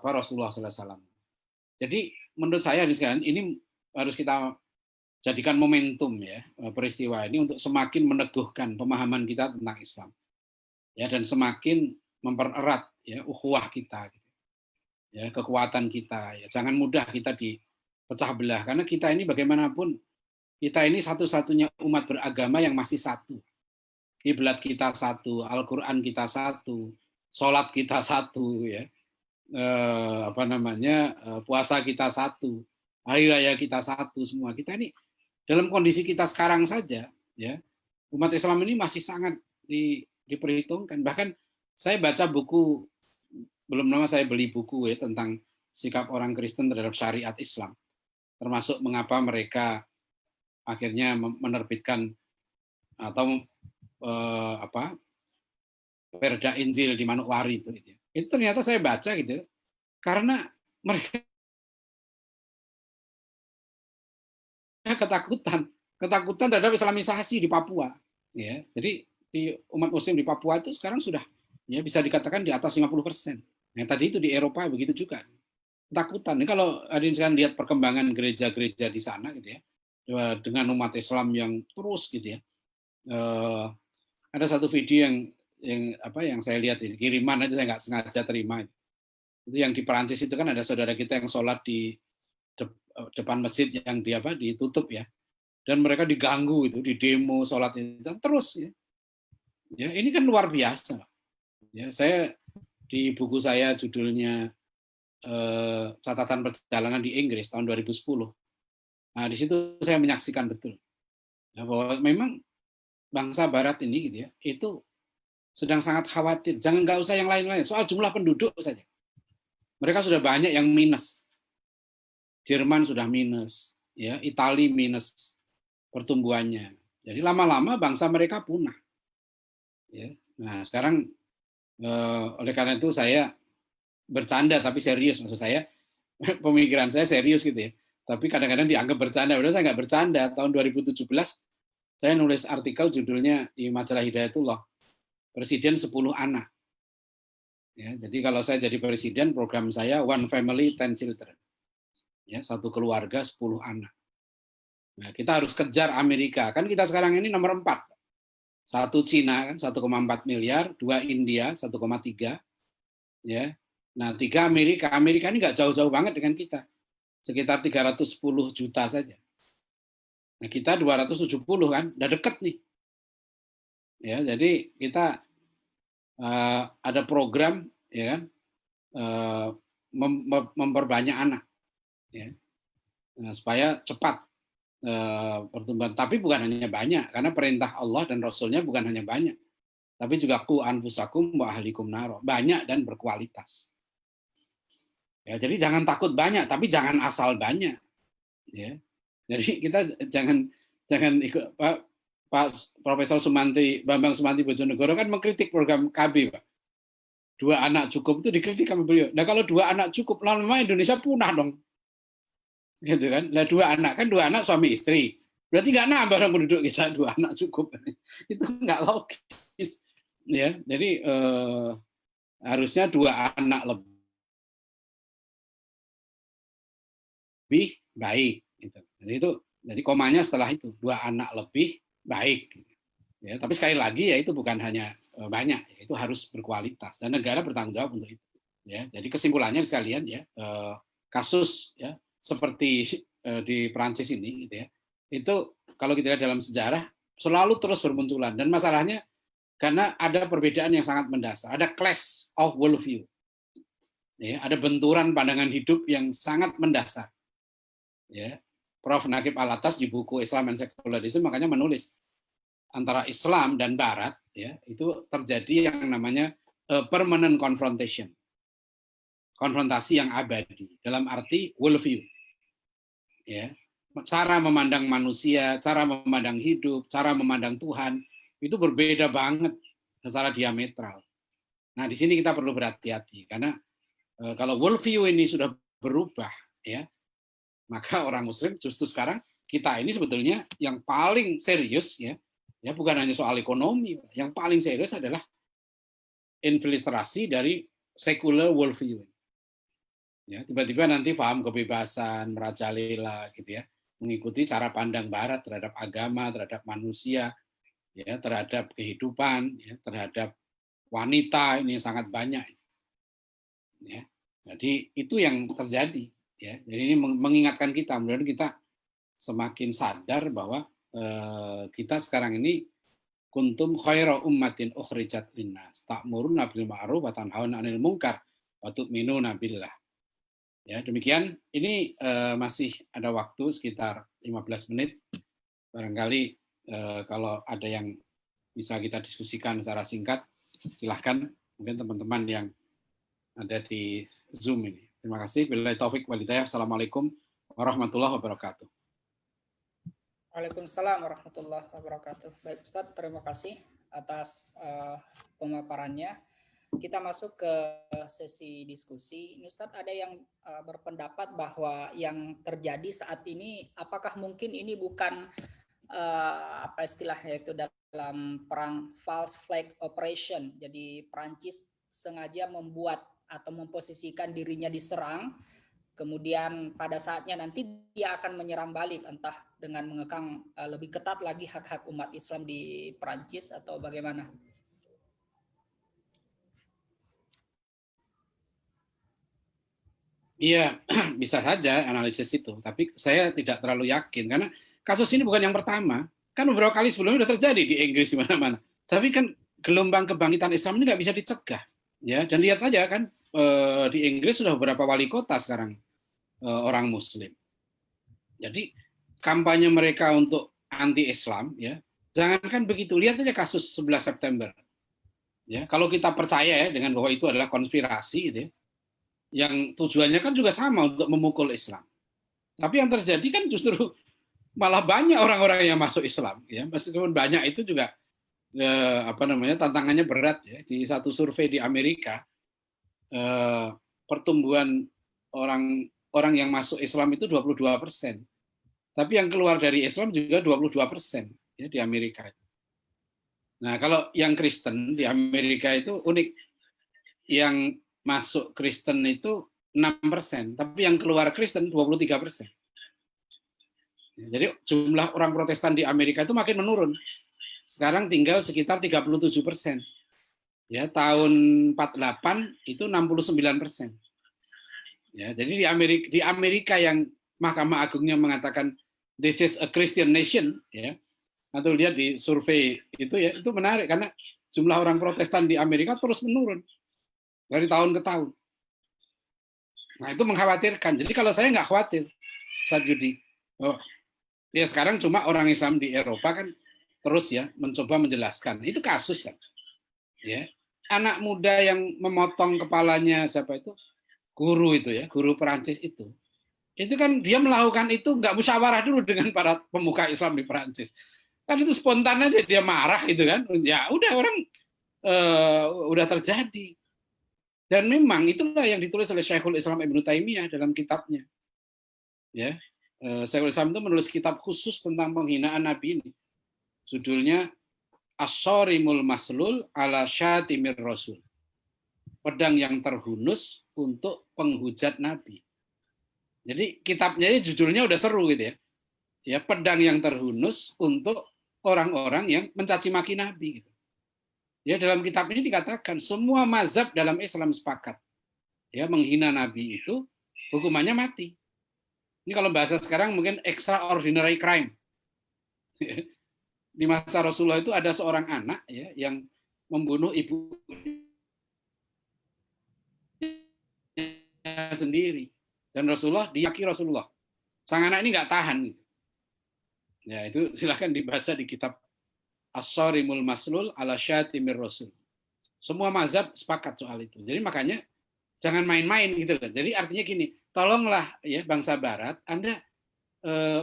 A: Rasulullah SAW. Jadi menurut saya ini harus kita jadikan momentum ya peristiwa ini untuk semakin meneguhkan pemahaman kita tentang Islam ya dan semakin mempererat ya ukhuwah kita ya kekuatan kita ya jangan mudah kita dipecah belah karena kita ini bagaimanapun kita ini satu-satunya umat beragama yang masih satu kiblat kita satu Al-Qur'an kita satu sholat kita satu ya puasa kita satu hari raya kita satu semua kita ini dalam kondisi kita sekarang saja, ya umat Islam ini masih sangat diperhitungkan. Bahkan saya baca buku belum lama saya beli buku ya tentang sikap orang Kristen terhadap syariat Islam, termasuk mengapa mereka akhirnya menerbitkan atau Perda Injil di Manokwari itu. Itu ternyata saya baca gitu, karena mereka ketakutan terhadap Islamisasi di Papua. Ya, jadi di umat Muslim di Papua itu sekarang sudah ya bisa dikatakan di atas 50%. Nah, tadi itu di Eropa begitu juga. Ketakutan. Ini kalau hadirin sekalian lihat perkembangan gereja-gereja di sana gitu ya, dengan umat Islam yang terus gitu ya. Ada satu video yang saya lihat ini, kiriman aja saya nggak sengaja terima. Itu yang di Perancis itu kan ada saudara kita yang sholat di depan masjid yang ditutup ya, dan mereka diganggu itu, di demo sholat itu terus ya. Ya ini kan luar biasa. Ya saya di buku saya judulnya catatan perjalanan di Inggris tahun 2010. Nah di situ saya menyaksikan betul ya, bahwa memang bangsa Barat ini gitu ya, itu sedang sangat khawatir. Nggak usah yang lain-lain, soal jumlah penduduk saja. Mereka sudah banyak yang minus. Jerman sudah minus, ya, Italia minus pertumbuhannya. Jadi lama-lama bangsa mereka punah. Ya. Nah sekarang oleh karena itu saya bercanda tapi serius, maksud saya pemikiran saya serius gitu ya. Tapi kadang-kadang dianggap bercanda. Padahal saya nggak bercanda. Tahun 2017 saya nulis artikel judulnya di majalah Hidayatullah, Presiden 10 anak. Ya, jadi kalau saya jadi presiden, program saya One Family 10 Children. Ya, satu keluarga 10 anak. Nah, kita harus kejar Amerika. Kan kita sekarang ini nomor 4. Satu Cina kan 1,4 miliar, 2 India 1,3. Ya. Nah, 3 Amerika. Amerika ini nggak jauh-jauh banget dengan kita. Sekitar 310 juta saja. Nah, kita 270 kan, udah deket nih. Ya, jadi kita ada program ya kan, memperbanyak anak ya. Nah, supaya cepat pertumbuhan. Tapi bukan hanya banyak, karena perintah Allah dan Rasulnya bukan hanya banyak, tapi juga qu anfusakum wa ahlikum naro, banyak dan berkualitas. Ya, jadi jangan takut banyak, tapi jangan asal banyak. Ya. Jadi kita jangan ikut Pak Profesor Bambang Sumanti Bojonegoro kan mengkritik program KB, Pak. 2 anak cukup itu dikritik sama beliau. Nah kalau 2 anak cukup, lama-lama Indonesia punah dong. Gitu kan. Nah 2 anak kan 2 anak suami istri. Berarti nggak nambah orang penduduk kita, 2 anak cukup. Itu nggak logis. Ya, jadi harusnya 2 anak lebih baik. Gitu. Jadi komanya setelah itu 2 anak lebih baik. Ya, tapi sekali lagi ya itu bukan hanya banyak, itu harus berkualitas dan negara bertanggung jawab untuk itu. Ya, jadi kesimpulannya sekalian ya, kasus ya seperti di Perancis ini gitu ya, itu kalau kita lihat dalam sejarah selalu terus bermunculan, dan masalahnya karena ada perbedaan yang sangat mendasar, ada clash of worldview, ya, ada benturan pandangan hidup yang sangat mendasar. Ya, Prof. Naqib Alatas di buku Islam and Secularism makanya menulis antara Islam dan Barat ya itu terjadi yang namanya permanent confrontation, konfrontasi yang abadi dalam arti worldview, ya, cara memandang manusia, cara memandang hidup, cara memandang Tuhan itu berbeda banget secara diametral. Nah di sini kita perlu berhati-hati karena kalau worldview ini sudah berubah ya, maka orang Muslim justru sekarang kita ini sebetulnya yang paling serius ya bukan hanya soal ekonomi, yang paling serius adalah infiltrasi dari secular worldview. Ya, tiba-tiba nanti paham kebebasan, merajalela gitu ya, mengikuti cara pandang Barat terhadap agama, terhadap manusia, ya, terhadap kehidupan, ya, terhadap wanita, ini sangat banyak. Ya. Jadi itu yang terjadi. Ya. Jadi ini mengingatkan kita, mudah-mudahan kita semakin sadar bahwa kita sekarang ini kuntum khaira ummatin ukhrijat linnas ta'muruna bil ma'ruf wa tanhauna 'anil munkar wa tu'minuna billah. Ya, demikian. Ini masih ada waktu sekitar 15 menit. Barangkali kalau ada yang bisa kita diskusikan secara singkat, silahkan. Mungkin teman-teman yang ada di Zoom ini. Terima kasih. Billahi taufik wal hidayah. Assalamualaikum warahmatullahi wabarakatuh.
B: Waalaikumsalam warahmatullahi wabarakatuh. Baik Ustadz, terima kasih atas pemaparannya. Kita masuk ke sesi diskusi. Ustadz, ada yang berpendapat bahwa yang terjadi saat ini, apakah mungkin ini bukan apa istilahnya itu dalam perang false flag operation. Jadi Perancis sengaja membuat atau memposisikan dirinya diserang, kemudian pada saatnya nanti dia akan menyerang balik, entah dengan mengekang lebih ketat lagi hak-hak umat Islam di Perancis atau bagaimana?
A: Iya, bisa saja analisis itu, tapi saya tidak terlalu yakin karena kasus ini bukan yang pertama. Kan beberapa kali sebelumnya sudah terjadi di Inggris di mana-mana. Tapi kan gelombang kebangkitan Islam ini nggak bisa dicegah, ya. Dan lihat aja kan di Inggris sudah beberapa wali kota sekarang orang Muslim. Jadi kampanye mereka untuk anti-Islam, ya. Jangankan begitu, lihat aja kasus 11 September. Ya, kalau kita percaya ya dengan bahwa itu adalah konspirasi, gitu ya, yang tujuannya kan juga sama untuk memukul Islam. Tapi yang terjadi kan justru malah banyak orang-orang yang masuk Islam, ya. Meskipun banyak itu juga tantangannya berat ya. Di satu survei di Amerika pertumbuhan orang yang masuk Islam itu 22%. Tapi yang keluar dari Islam juga 22% ya di Amerika. Nah, kalau yang Kristen di Amerika itu unik. Yang masuk Kristen itu 6%, tapi yang keluar Kristen 23%. Jadi jumlah orang Protestan di Amerika itu makin menurun. Sekarang tinggal sekitar 37%. Ya, tahun 48 itu 69%. Ya, jadi di Amerika yang Mahkamah Agungnya mengatakan this is a Christian nation, ya. Atau lihat di survei itu ya, itu menarik karena jumlah orang Protestan di Amerika terus menurun dari tahun ke tahun. Nah, itu mengkhawatirkan. Jadi kalau saya nggak khawatir, Ustaz Yudi. Oh, ya sekarang cuma orang Islam di Eropa kan terus ya mencoba menjelaskan. Itu kasus kan. Ya. Anak muda yang memotong kepalanya siapa itu? Guru itu ya, guru Perancis itu. Itu kan dia melakukan itu nggak musyawarah dulu dengan para pemuka Islam di Perancis. Kan itu spontan aja dia marah gitu kan. Ya udah orang udah terjadi. Dan memang itulah yang ditulis oleh Syekhul Islam Ibnu Taimiyah dalam kitabnya. Ya, Syekhul Islam itu menulis kitab khusus tentang penghinaan Nabi ini. Judulnya As-Sarimul Maslul ala Syatimir Rasul. Pedang yang terhunus untuk penghujat Nabi. Jadi kitabnya judulnya udah seru gitu ya. Ya, pedang yang terhunus untuk orang-orang yang mencaci maki Nabi gitu. Ya, dalam kitab ini dikatakan semua mazhab dalam Islam sepakat. Ya, menghina Nabi itu hukumannya mati. Ini kalau bahasa sekarang mungkin extraordinary crime. Di masa Rasulullah itu ada seorang anak ya yang membunuh ibu sendiri dan Rasulullah diyaki Rasulullah. Sang anak ini nggak tahan. Ya, itu silahkan dibaca di kitab As-Sarimul Maslul ala Syatimir Rasul. Semua mazhab sepakat soal itu. Jadi makanya jangan main-main gitu loh. Jadi artinya gini, tolonglah ya bangsa Barat, Anda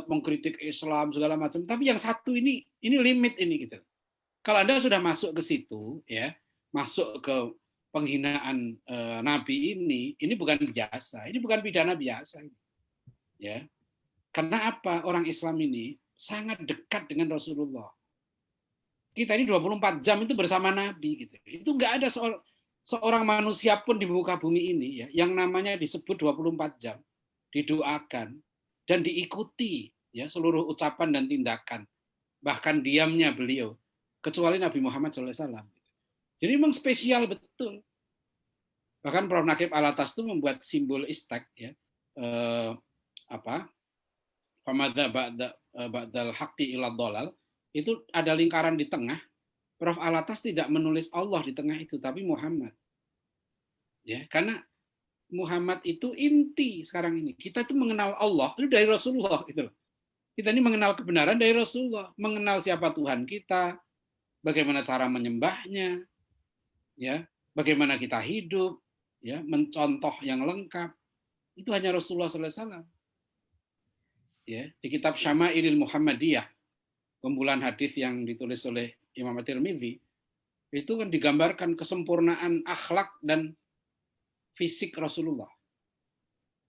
A: mengkritik Islam segala macam, tapi yang satu ini limit ini gitu. Kalau Anda sudah masuk ke situ ya, masuk ke penghinaan Nabi ini bukan biasa, ini bukan pidana biasa. Ya. Karena apa? Orang Islam ini sangat dekat dengan Rasulullah. Kita ini 24 jam itu bersama Nabi gitu. Itu nggak ada seorang manusia pun di muka bumi ini ya yang namanya disebut 24 jam, didoakan dan diikuti ya seluruh ucapan dan tindakan, bahkan diamnya beliau, kecuali Nabi Muhammad SAW. Jadi memang spesial betul. Bahkan Prof. Naqib Alatas itu membuat simbol istek ya, famadza ba'dal haqqi ila dhalal. Itu ada lingkaran di tengah. Prof. Alatas tidak menulis Allah di tengah itu, tapi Muhammad. Ya, karena Muhammad itu inti sekarang ini. Kita itu mengenal Allah itu dari Rasulullah gitu loh. Kita ini mengenal kebenaran dari Rasulullah, mengenal siapa Tuhan kita, bagaimana cara menyembahnya, ya, bagaimana kita hidup, ya, mencontoh yang lengkap. Itu hanya Rasulullah SAW. Ya, di kitab Syama'ilil Muhammadiyah, kumpulan hadis yang ditulis oleh Imam At-Tirmidzi, itu kan digambarkan kesempurnaan akhlak dan fisik Rasulullah.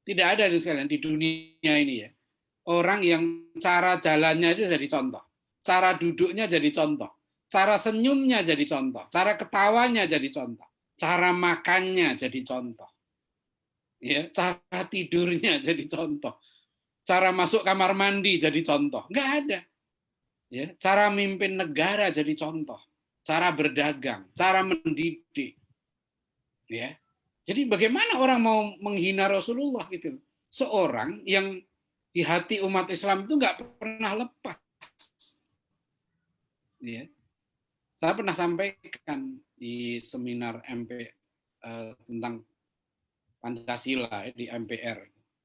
A: Tidak ada di dunia ini ya orang yang cara jalannya itu jadi contoh, cara duduknya jadi contoh, cara senyumnya jadi contoh, cara ketawanya jadi contoh, cara makannya jadi contoh. ya, cara tidurnya jadi contoh, cara masuk kamar mandi jadi contoh, nggak ada. Ya, cara mimpin negara jadi contoh, cara berdagang, cara mendidik, ya. Jadi bagaimana orang mau menghina Rasulullah gitu? Seorang yang di hati umat Islam itu nggak pernah lepas. Ya. Saya pernah sampaikan di seminar MP tentang Pancasila di MPR.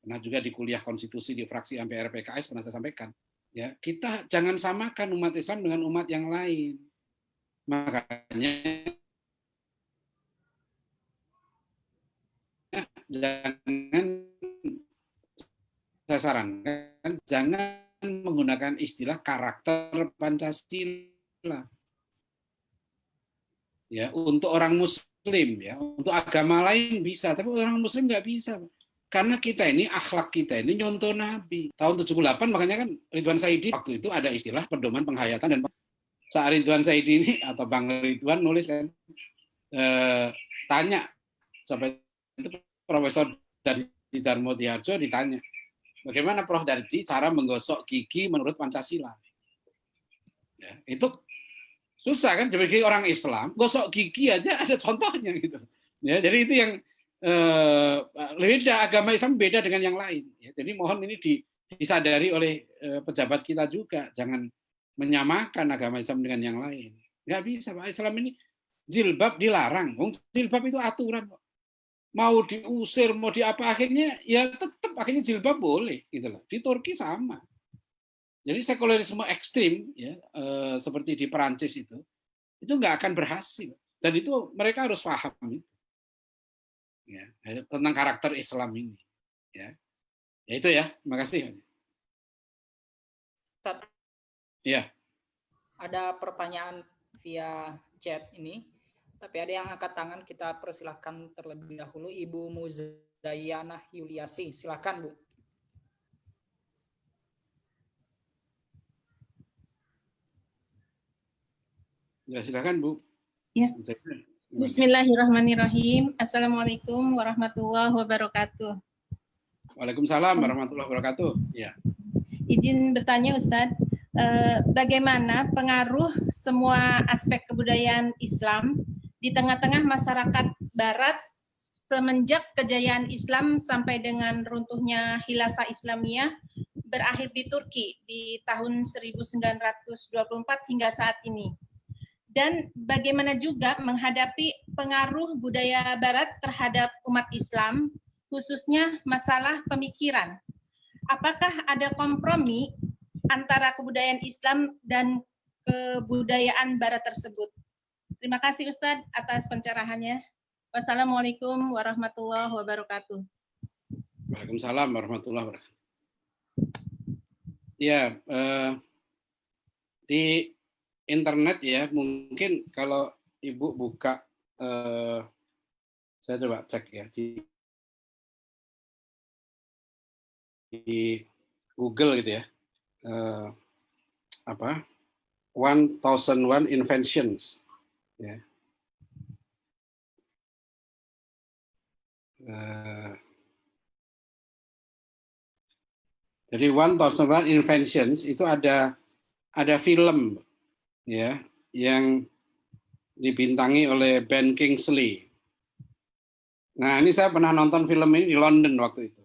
A: Pernah juga di kuliah konstitusi di fraksi MPR PKS pernah saya sampaikan. Ya, kita jangan samakan umat Islam dengan umat yang lain. Makanya jangan, saya sarankan jangan menggunakan istilah karakter Pancasila. Ya, untuk orang Muslim, ya, untuk agama lain bisa, tapi orang Muslim nggak bisa. Karena kita ini, akhlak kita ini nyontoh Nabi. Tahun 78 makanya kan Ridwan Saidi waktu itu ada istilah pedoman penghayatan, dan saat Ridwan Saidi ini atau Bang Ridwan nulis kan, tanya sampai itu Profesor Darji Darmo Diharjo ditanya, bagaimana Prof Darji cara menggosok gigi menurut Pancasila? Ya, itu susah kan, sebagai orang Islam gosok gigi aja ada contohnya gitu. Ya, jadi itu yang beda, agama Islam beda dengan yang lain. Ya, jadi mohon ini disadari oleh pejabat kita juga, jangan menyamakan agama Islam dengan yang lain. Nggak bisa, Pak. Islam ini jilbab dilarang. Jilbab itu aturan. Mau diusir, mau diapa, akhirnya ya tetap akhirnya jilbab boleh gitu loh. Di Turki sama. Jadi sekularisme ekstrim ya seperti di Perancis itu nggak akan berhasil, dan itu mereka harus paham ya, tentang karakter Islam ini ya. Ya itu ya, terima kasih. Iya.
B: Ada pertanyaan via chat ini, tapi ada yang angkat tangan, kita persilahkan terlebih dahulu. Ibu Muzayyanah Yuliasi, silakan Bu.
A: Ya, silakan Bu.
C: Ya. Bismillahirrahmanirrahim. Assalamualaikum warahmatullahi wabarakatuh.
A: Waalaikumsalam warahmatullahi wabarakatuh. Ya.
C: Izin bertanya Ustadz, bagaimana pengaruh semua aspek kebudayaan Islam di tengah-tengah masyarakat Barat semenjak kejayaan Islam sampai dengan runtuhnya Khilafah Islamiyah berakhir di Turki di tahun 1924 hingga saat ini? Dan bagaimana juga menghadapi pengaruh budaya Barat terhadap umat Islam, khususnya masalah pemikiran. Apakah ada kompromi antara kebudayaan Islam dan kebudayaan Barat tersebut? Terima kasih Ustadz atas pencerahannya. Wassalamualaikum warahmatullahi wabarakatuh.
A: Waalaikumsalam warahmatullahi wabarakatuh. Ya, di internet ya, mungkin kalau Ibu buka, saya coba cek ya, di Google gitu ya, 1001 Inventions ya. Jadi 1001 Inventions itu ada film ya yang dibintangi oleh Ben Kingsley. Nah, ini saya pernah nonton film ini di London waktu itu.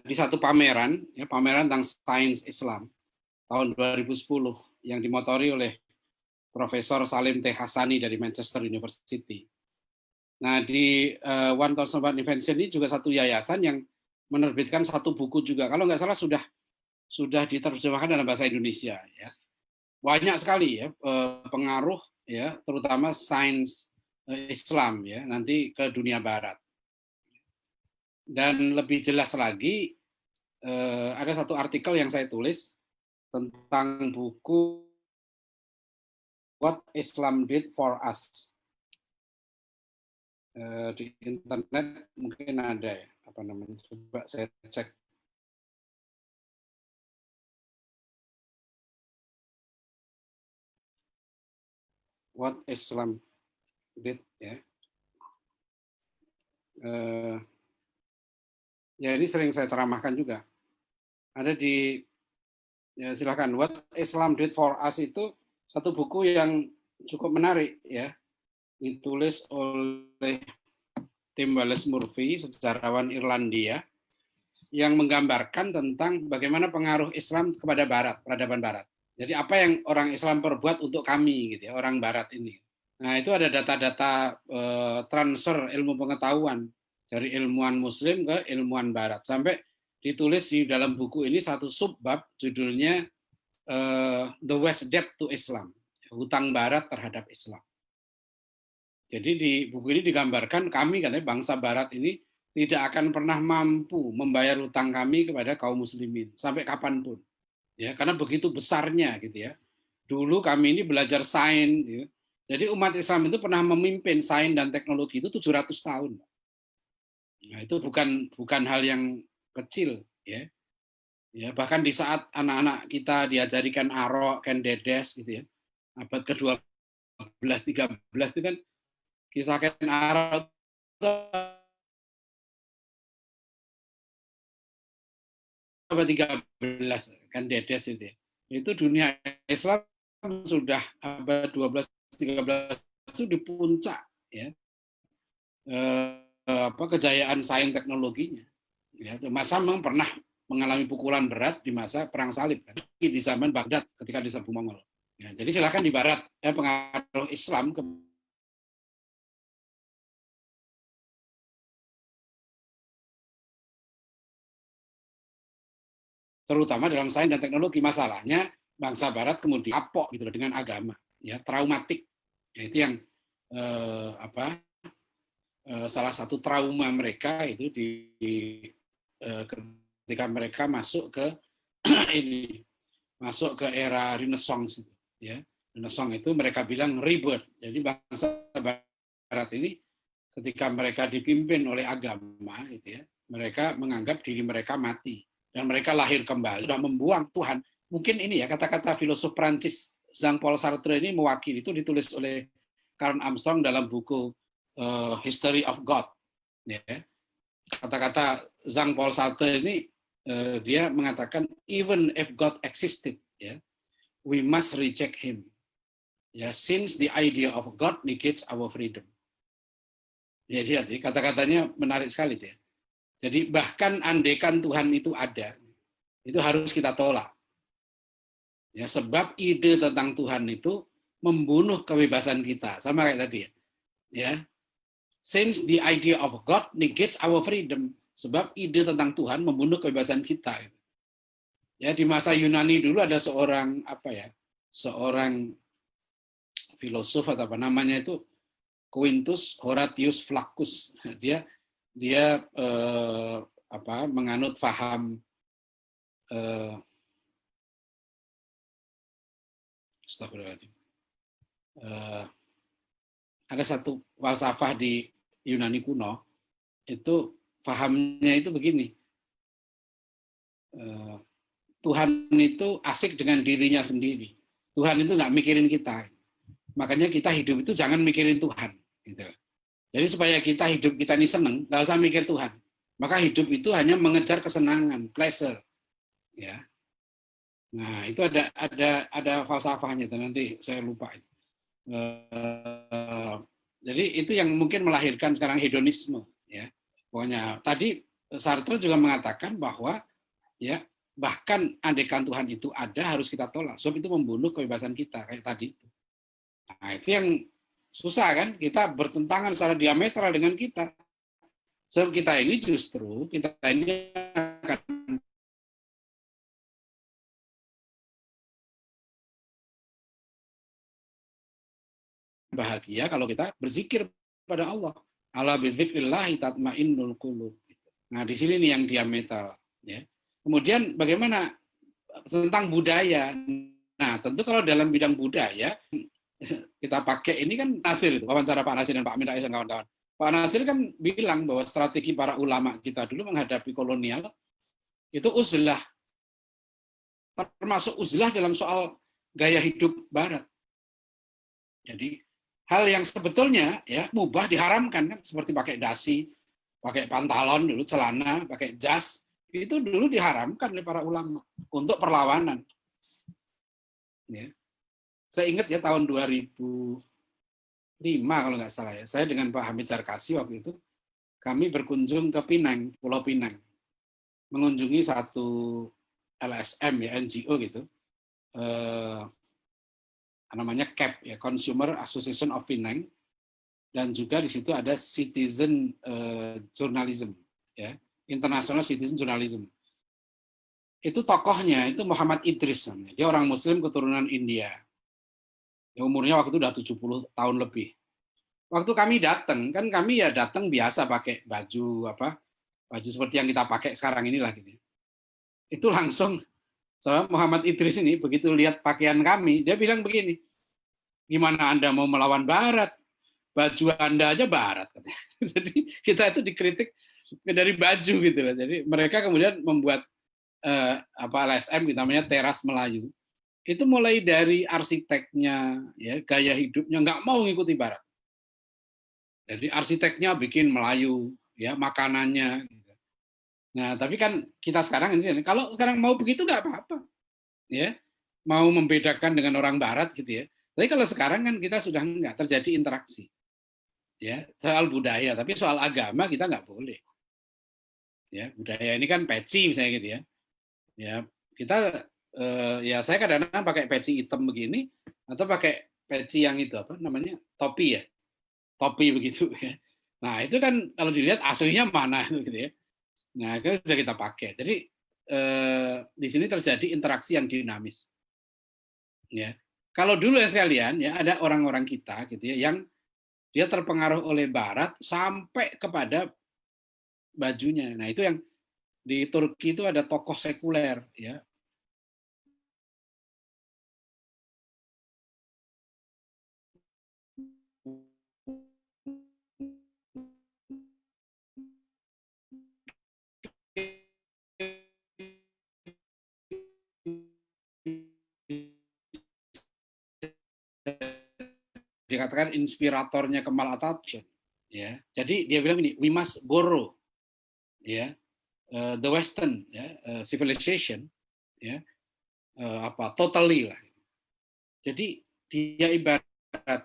A: Di satu pameran, ya, pameran tentang sains Islam tahun 2010 yang dimotori oleh Profesor Salim T. Hassani dari Manchester University. Nah, di 1001 Invention ini juga satu yayasan yang menerbitkan satu buku juga. Kalau nggak salah sudah diterjemahkan dalam bahasa Indonesia. Ya. Banyak sekali ya pengaruh ya, terutama sains Islam ya nanti ke dunia Barat. Dan lebih jelas lagi ada satu artikel yang saya tulis tentang buku What Islam Did for Us. Di internet mungkin ada ya, apa namanya? Coba saya cek. What Islam Did ya. Ya ini sering saya ceramahkan juga. Ada di, ya silakan, What Islam Did for Us itu satu buku yang cukup menarik ya, ditulis oleh Tim Wallace Murphy, sejarawan Irlandia, yang menggambarkan tentang bagaimana pengaruh Islam kepada Barat, peradaban Barat. Jadi apa yang orang Islam perbuat untuk kami, gitu ya, orang Barat ini. Nah itu ada data-data transfer ilmu pengetahuan dari ilmuwan Muslim ke ilmuwan Barat. Sampai ditulis di dalam buku ini satu subbab judulnya The West Debt to Islam, hutang Barat terhadap Islam. Jadi di buku ini digambarkan kami, katanya bangsa Barat ini tidak akan pernah mampu membayar hutang kami kepada kaum muslimin sampai kapanpun, ya karena begitu besarnya gitu ya. Dulu kami ini belajar sains, gitu. Jadi umat Islam itu pernah memimpin sains dan teknologi itu 700 tahun. Nah itu bukan hal yang kecil, ya. Ya bahkan di saat anak-anak kita diajarikan arok, kendedes, gitu ya, abad ke-12, 13 itu kan kisah Ken Arok abad 13 kan Dedes itu ya. Itu dunia Islam sudah abad 12 13 itu di puncak ya. Kejayaan sains teknologinya. Ya, masa memang pernah mengalami pukulan berat di masa perang salib kan, di zaman Baghdad ketika diserbu Mongol. Ya, jadi silakan di Barat ya, pengaruh Islam ke terutama dalam sains dan teknologi. Masalahnya bangsa Barat kemudian kapok gitu dengan agama, ya traumatik. Ya, itu yang salah satu trauma mereka itu ketika mereka masuk ke masuk ke era Renaissance, ya Renaissance itu mereka bilang rebirth. Jadi bangsa Barat ini ketika mereka dipimpin oleh agama, gitu ya, mereka menganggap diri mereka mati. Dan mereka lahir kembali, sudah membuang Tuhan. Mungkin ini ya kata-kata filosof Prancis Jean-Paul Sartre ini mewakili, itu ditulis oleh Karen Armstrong dalam buku History of God. Ya. Kata-kata Jean-Paul Sartre ini dia mengatakan even if God existed, ya, we must reject him. Ya, since the idea of God negates our freedom. Ya, lihat ya, kata-katanya menarik sekali ya. Jadi bahkan andaikan Tuhan itu ada, itu harus kita tolak. Ya, sebab ide tentang Tuhan itu membunuh kebebasan kita, sama kayak tadi ya. Ya. Since the idea of God negates our freedom, sebab ide tentang Tuhan membunuh kebebasan kita. Ya, di masa Yunani dulu ada seorang seorang filosof atau apa namanya itu Quintus Horatius Flaccus. Dia menganut paham ada satu falsafah di Yunani kuno itu pahamnya itu begini, Tuhan itu asik dengan dirinya sendiri. Tuhan itu nggak mikirin kita, makanya kita hidup itu jangan mikirin Tuhan. Gitu. Jadi supaya kita hidup kita ini seneng, nggak usah mikir Tuhan. Maka hidup itu hanya mengejar kesenangan, pleasure. Ya. Nah itu ada falsafahnya, nanti saya lupa. Jadi itu yang mungkin melahirkan sekarang hedonisme. Ya. Pokoknya tadi Sartre juga mengatakan bahwa ya bahkan andaikan Tuhan itu ada harus kita tolak, sebab itu membunuh kebebasan kita kayak tadi. Nah itu yang susah kan, kita bertentangan secara diametral dengan kita. Sebab kita ini justru, kita ini akan bahagia kalau kita berzikir pada Allah. Ala bidzikrillahi tatmainnul qulub. Nah, di sini nih yang diametral. Ya. Kemudian bagaimana tentang budaya? Nah, tentu kalau dalam bidang budaya, kita pakai ini kan Nasir itu, wawancara Pak Nasir dan Pak Amin Rais dan kawan-kawan. Pak Nasir kan bilang bahwa strategi para ulama kita dulu menghadapi kolonial itu uzlah, termasuk uzlah dalam soal gaya hidup Barat. Jadi hal yang sebetulnya ya mubah diharamkan kan, seperti pakai dasi, pakai pantalon dulu, celana, pakai jas, itu dulu diharamkan oleh para ulama untuk perlawanan. Ya. Saya ingat ya tahun 2005 kalau nggak salah ya, saya dengan Pak Hamid Zarkasi waktu itu, kami berkunjung ke Pinang, Pulau Pinang, mengunjungi satu LSM ya, NGO gitu, namanya CAP ya, Consumer Association of Penang, dan juga di situ ada Citizen Journalism ya, International Citizen Journalism. Itu tokohnya itu Muhammad Idris namanya. Dia orang Muslim keturunan India. Ya, umurnya waktu itu udah 70 tahun lebih. Waktu kami datang, kan kami ya datang biasa pakai baju baju seperti yang kita pakai sekarang inilah gitu. Itu langsung Muhammad Idris ini begitu lihat pakaian kami, dia bilang begini, gimana Anda mau melawan Barat? Baju Anda aja Barat. Jadi kita itu dikritik dari baju gitu loh. Jadi mereka kemudian membuat LSM namanya Teras Melayu. Itu mulai dari arsiteknya, ya, gaya hidupnya nggak mau ngikuti Barat. Jadi arsiteknya bikin Melayu, ya, makanannya. Gitu. Nah, tapi kan kita sekarang ini, kalau sekarang mau begitu nggak apa-apa, ya, mau membedakan dengan orang Barat gitu ya. Tapi kalau sekarang kan kita sudah nggak terjadi interaksi, ya, soal budaya, tapi soal agama kita nggak boleh. Ya, budaya ini kan peci misalnya gitu ya. Ya, kita ya saya kadang-kadang pakai peci hitam begini atau pakai peci yang itu apa namanya? Topi ya. Topi begitu ya. Nah, itu kan kalau dilihat aslinya mana itu gitu ya. Nah, itu sudah kita pakai. Jadi di sini terjadi interaksi yang dinamis. Ya. Kalau dulu ya sekalian ya ada orang-orang kita gitu ya yang dia terpengaruh oleh Barat sampai kepada bajunya. Nah, itu yang di Turki itu ada tokoh sekuler ya. Dikatakan inspiratornya Kemal Atatürk ya. Jadi dia bilang ini, we must borrow ya the Western ya, civilization ya totally lah. Jadi dia ibaratkan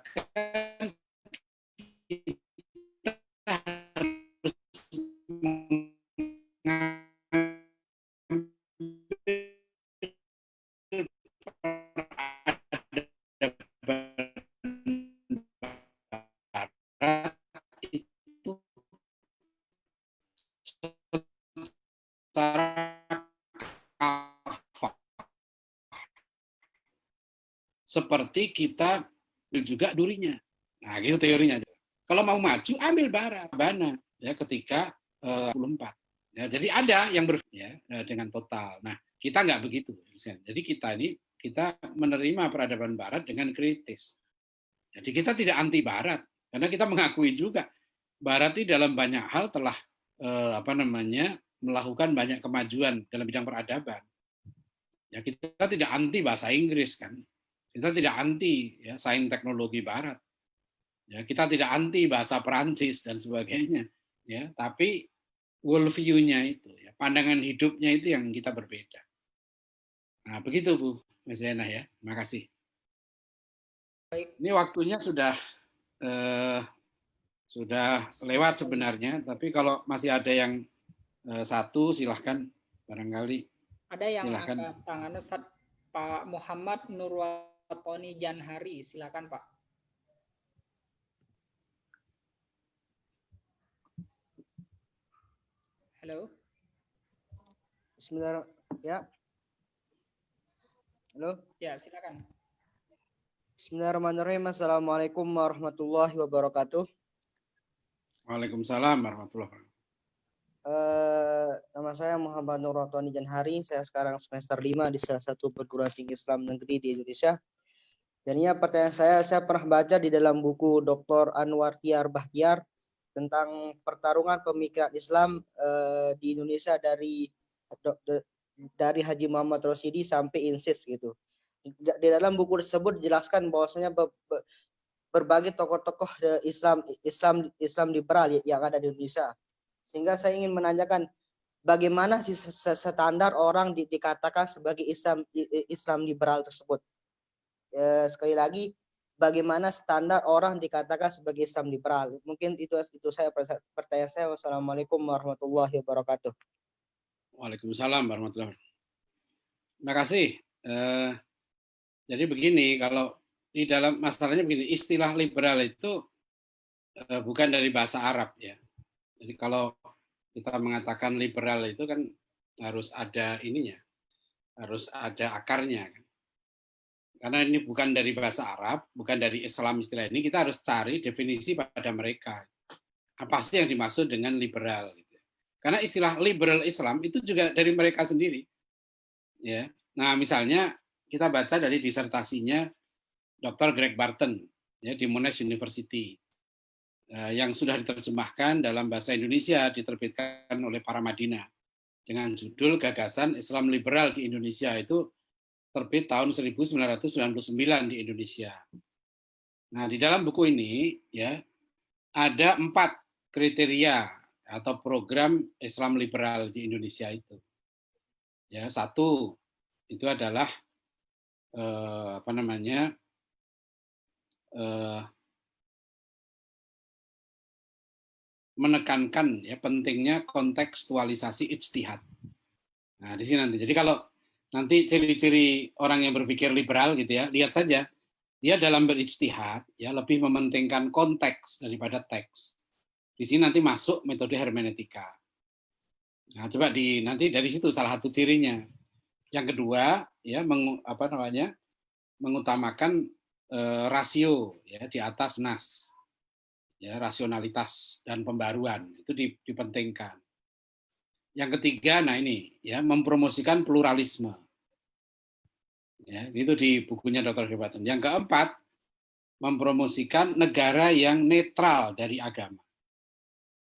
A: kita harus itu seperti kita juga durinya. Nah, gitu teorinya. Kalau mau maju, ambil Bana ya ketika 24. Ya, jadi ada yang ya, dengan total. Nah, kita nggak begitu. Jadi kita menerima peradaban Barat dengan kritis. Jadi kita tidak anti Barat, karena kita mengakui juga Barat ini dalam banyak hal telah melakukan banyak kemajuan dalam bidang peradaban. Ya, kita tidak anti bahasa Inggris kan. Kita tidak anti ya sains teknologi Barat. Ya, kita tidak anti bahasa Perancis dan sebagainya. Ya, tapi world view-nya itu, ya, pandangan hidupnya itu yang kita berbeda. Nah, begitu Bu Mas Zainah ya. Terima kasih.
B: Baik.
A: Ini waktunya sudah lewat sebenarnya, tapi kalau masih ada yang satu silahkan barangkali.
B: Ada yang
A: silahkan.
B: angkat tangan Ustaz, Pak Muhammad Nurwatoni Janhari, silakan Pak. Halo.
D: Bismillah ya. Halo.
B: Ya, silakan.
D: Bismillahirrahmanirrahim. Assalamualaikum warahmatullahi wabarakatuh.
A: Waalaikumsalam warahmatullahi wabarakatuh.
D: Nama saya Muhammad Nurwatoni Janhari. Saya sekarang semester 5 di salah satu perguruan tinggi Islam negeri di Indonesia. Dan ini pertanyaan saya pernah baca di dalam buku Dr. Anwar Tiar Bahtiar tentang pertarungan pemikiran Islam di Indonesia dari Haji Muhammad Rosyidi sampai INSIS gitu. Di dalam buku tersebut dijelaskan bahwasanya berbagai tokoh-tokoh Islam liberal yang ada di Indonesia. Sehingga saya ingin menanyakan bagaimana sih standar orang dikatakan sebagai Islam liberal tersebut. Sekali lagi, bagaimana standar orang dikatakan sebagai Islam liberal? Mungkin itu saya pertanyaan saya. Wassalamualaikum warahmatullahi wabarakatuh.
A: Waalaikumsalam warahmatullahi wabarakatuh. Terima kasih. Jadi begini, kalau di dalam masalahnya begini, istilah liberal itu bukan dari bahasa Arab ya. Jadi kalau kita mengatakan liberal itu kan harus ada ininya, harus ada akarnya. Karena ini bukan dari bahasa Arab, bukan dari Islam istilah ini, kita harus cari definisi pada mereka. Apa sih yang dimaksud dengan liberal? Karena istilah liberal Islam itu juga dari mereka sendiri. Ya. Nah, misalnya kita baca dari disertasinya Dr. Greg Barton ya, di Monash University yang sudah diterjemahkan dalam bahasa Indonesia, diterbitkan oleh Paramadina dengan judul Gagasan Islam Liberal di Indonesia, itu terbit tahun 1999 di Indonesia. Nah, di dalam buku ini ya ada 4 kriteria atau program Islam liberal di Indonesia itu. Ya, satu itu adalah menekankan ya pentingnya kontekstualisasi ijtihad. Nah, di sini nanti. Jadi kalau nanti ciri-ciri orang yang berpikir liberal gitu ya, lihat saja dia dalam berijtihad ya lebih mementingkan konteks daripada teks. Di sini nanti masuk metode hermeneutika. Nah, coba nanti dari situ salah satu cirinya. Yang kedua ya mengutamakan rasio ya di atas nas. Ya, rasionalitas dan pembaruan itu dipentingkan. Yang ketiga, nah ini ya mempromosikan pluralisme. Ya, itu di bukunya Dr. Greg. Yang keempat, mempromosikan negara yang netral dari agama.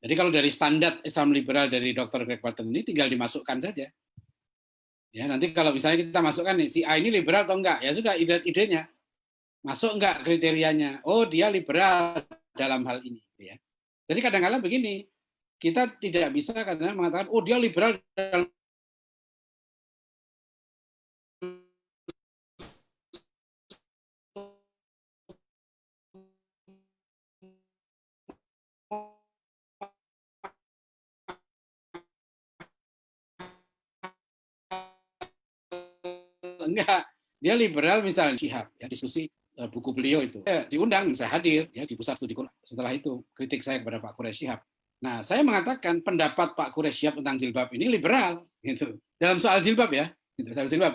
A: Jadi kalau dari standar Islam liberal dari Dr. Greg ini tinggal dimasukkan saja. Ya, nanti kalau misalnya kita masukkan nih, si A ini liberal atau enggak, ya sudah idenya. Masuk enggak kriterianya? Oh, dia liberal dalam hal ini. Ya. Jadi kadang-kadang begini, kita tidak bisa kadang mengatakan, oh dia liberal dalam enggak, dia liberal misalnya Syihab ya, diskusi buku beliau itu diundang, saya hadir ya di pusat studi Quran. Setelah itu kritik saya kepada Pak Quraish Shihab. Nah, saya mengatakan pendapat Pak Quraish Shihab tentang jilbab ini liberal gitu. Dalam soal jilbab ya, gitu. Soal jilbab.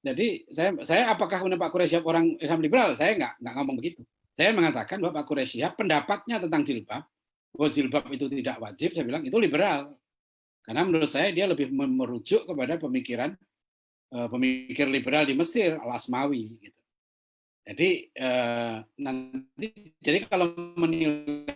A: Jadi saya apakah Pak Quraish Shihab orang Islam liberal? Saya nggak ngomong begitu. Saya mengatakan bahwa Pak Quraish Shihab pendapatnya tentang jilbab, bahwa jilbab itu tidak wajib, saya bilang itu liberal. Karena menurut saya dia lebih merujuk kepada pemikiran pemikir liberal di Mesir, Al-Asmawi gitu. Jadi nanti jadi kalau menilai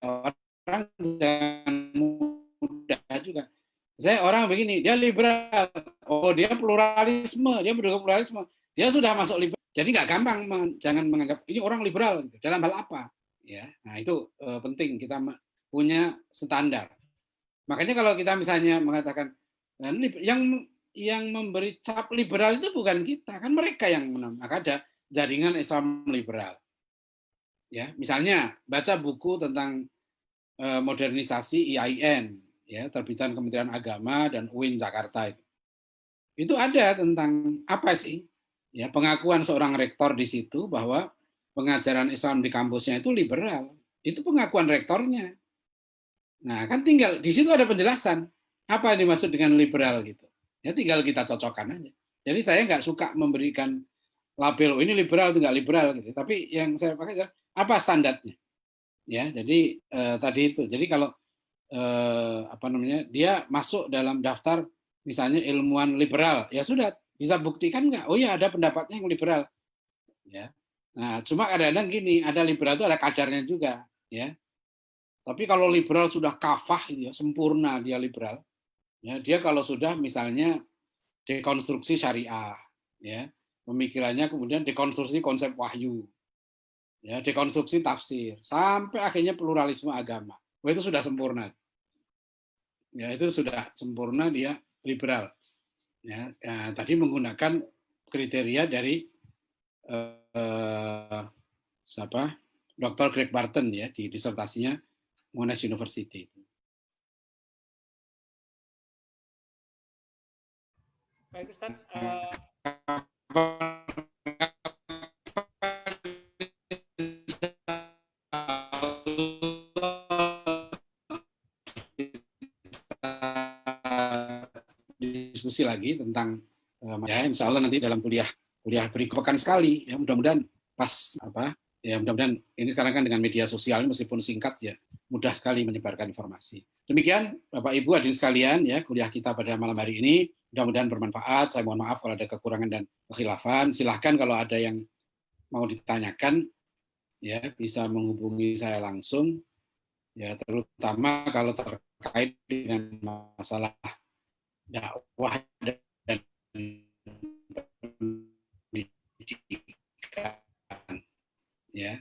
A: orang jangan mudah juga. Saya orang begini, dia liberal, oh dia pluralisme, dia mendukung pluralisme, dia sudah masuk liberal. Jadi nggak gampang, jangan menganggap ini orang liberal gitu. Dalam hal apa? Ya, nah itu penting kita punya standar. Makanya kalau kita misalnya mengatakan yang memberi cap liberal itu bukan kita, kan mereka yang menang. Maka ada jaringan Islam liberal. Ya, misalnya baca buku tentang modernisasi IAIN, ya, terbitan Kementerian Agama dan UIN Jakarta itu. Itu ada tentang apa sih? Ya, pengakuan seorang rektor di situ bahwa pengajaran Islam di kampusnya itu liberal. Itu pengakuan rektornya. Nah, kan tinggal di situ ada penjelasan apa yang dimaksud dengan liberal gitu. Ya tinggal kita cocokkan aja. Jadi saya nggak suka memberikan label ini liberal itu nggak liberal gitu. Tapi yang saya pakai adalah apa standarnya. Ya, jadi tadi itu. Jadi kalau dia masuk dalam daftar misalnya ilmuwan liberal, ya sudah bisa buktikan nggak? Oh ya ada pendapatnya yang liberal. Ya. Nah, cuma kadang-kadang gini, ada liberal itu ada kadarnya juga, ya. Tapi kalau liberal sudah kafah, ya, sempurna dia liberal. Ya, dia kalau sudah misalnya dekonstruksi syariah, ya, pemikirannya kemudian dekonstruksi konsep wahyu, ya, dekonstruksi tafsir, sampai akhirnya pluralisme agama. Wah, itu sudah sempurna. Ya, itu sudah sempurna, dia liberal. Ya, tadi menggunakan kriteria dari siapa? Dr. Greg Barton ya di disertasinya Monash University.
B: Baik Ustaz,
A: diskusi lagi tentang ya insya Allah nanti dalam kuliah berikutnya sekali ya, mudah-mudahan pas ya mudah-mudahan ini sekarang kan dengan media sosial meskipun singkat ya mudah sekali menyebarkan informasi. Demikian Bapak Ibu hadirin sekalian ya kuliah kita pada malam hari ini, mudah-mudahan bermanfaat. Saya mohon maaf kalau ada kekurangan dan kekhilafan. Silahkan kalau ada yang mau ditanyakan ya bisa menghubungi saya langsung ya, terutama kalau terkait dengan masalah dakwah dan pendidikan ya.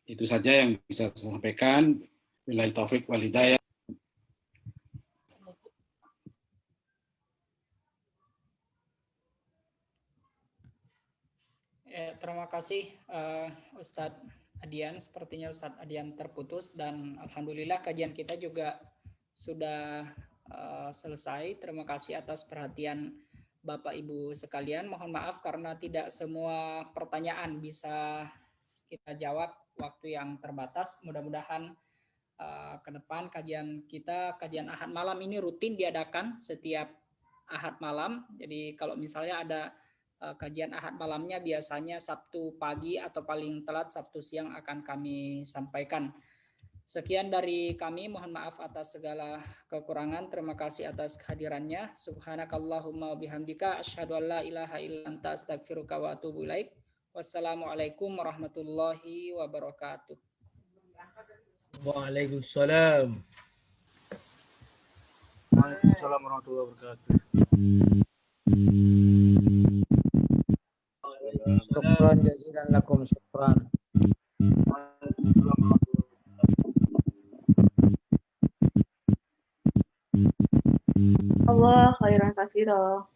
A: Itu saja yang bisa saya sampaikan. Billahi taufik wal hidayah.
B: ya, terima kasih Ustadz Adian. Sepertinya Ustadz Adian terputus dan alhamdulillah kajian kita juga sudah selesai. Terima kasih atas perhatian Bapak Ibu sekalian. Mohon maaf karena tidak semua pertanyaan bisa kita jawab, waktu yang terbatas. Mudah-mudahan ke depan kajian Ahad malam ini rutin diadakan setiap Ahad malam. Jadi kalau misalnya ada kajian Ahad malamnya biasanya Sabtu pagi atau paling telat Sabtu siang akan kami sampaikan. Sekian dari kami, mohon maaf atas segala kekurangan. Terima kasih atas kehadirannya. Subhanakallahumma wabihamdika asyhadu an la ilaha illa anta astaghfiruka wa atubu ilaik. Wassalamualaikum warahmatullahi wabarakatuh.
E: Waalaikumsalam.
F: Waalaikumsalam warahmatullahi wabarakatuh.
D: Syukran jazilan lakum, syukran.
G: Allah khairan katsira.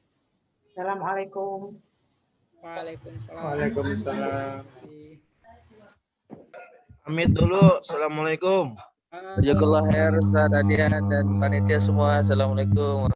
G: Assalamualaikum.
B: Waalaikumsalam.
E: Waalaikumsalam.
F: Pamit dulu. Assalamualaikum.
H: Jazakallah khair Ustaz Adian dan panitia semua. Assalamualaikum.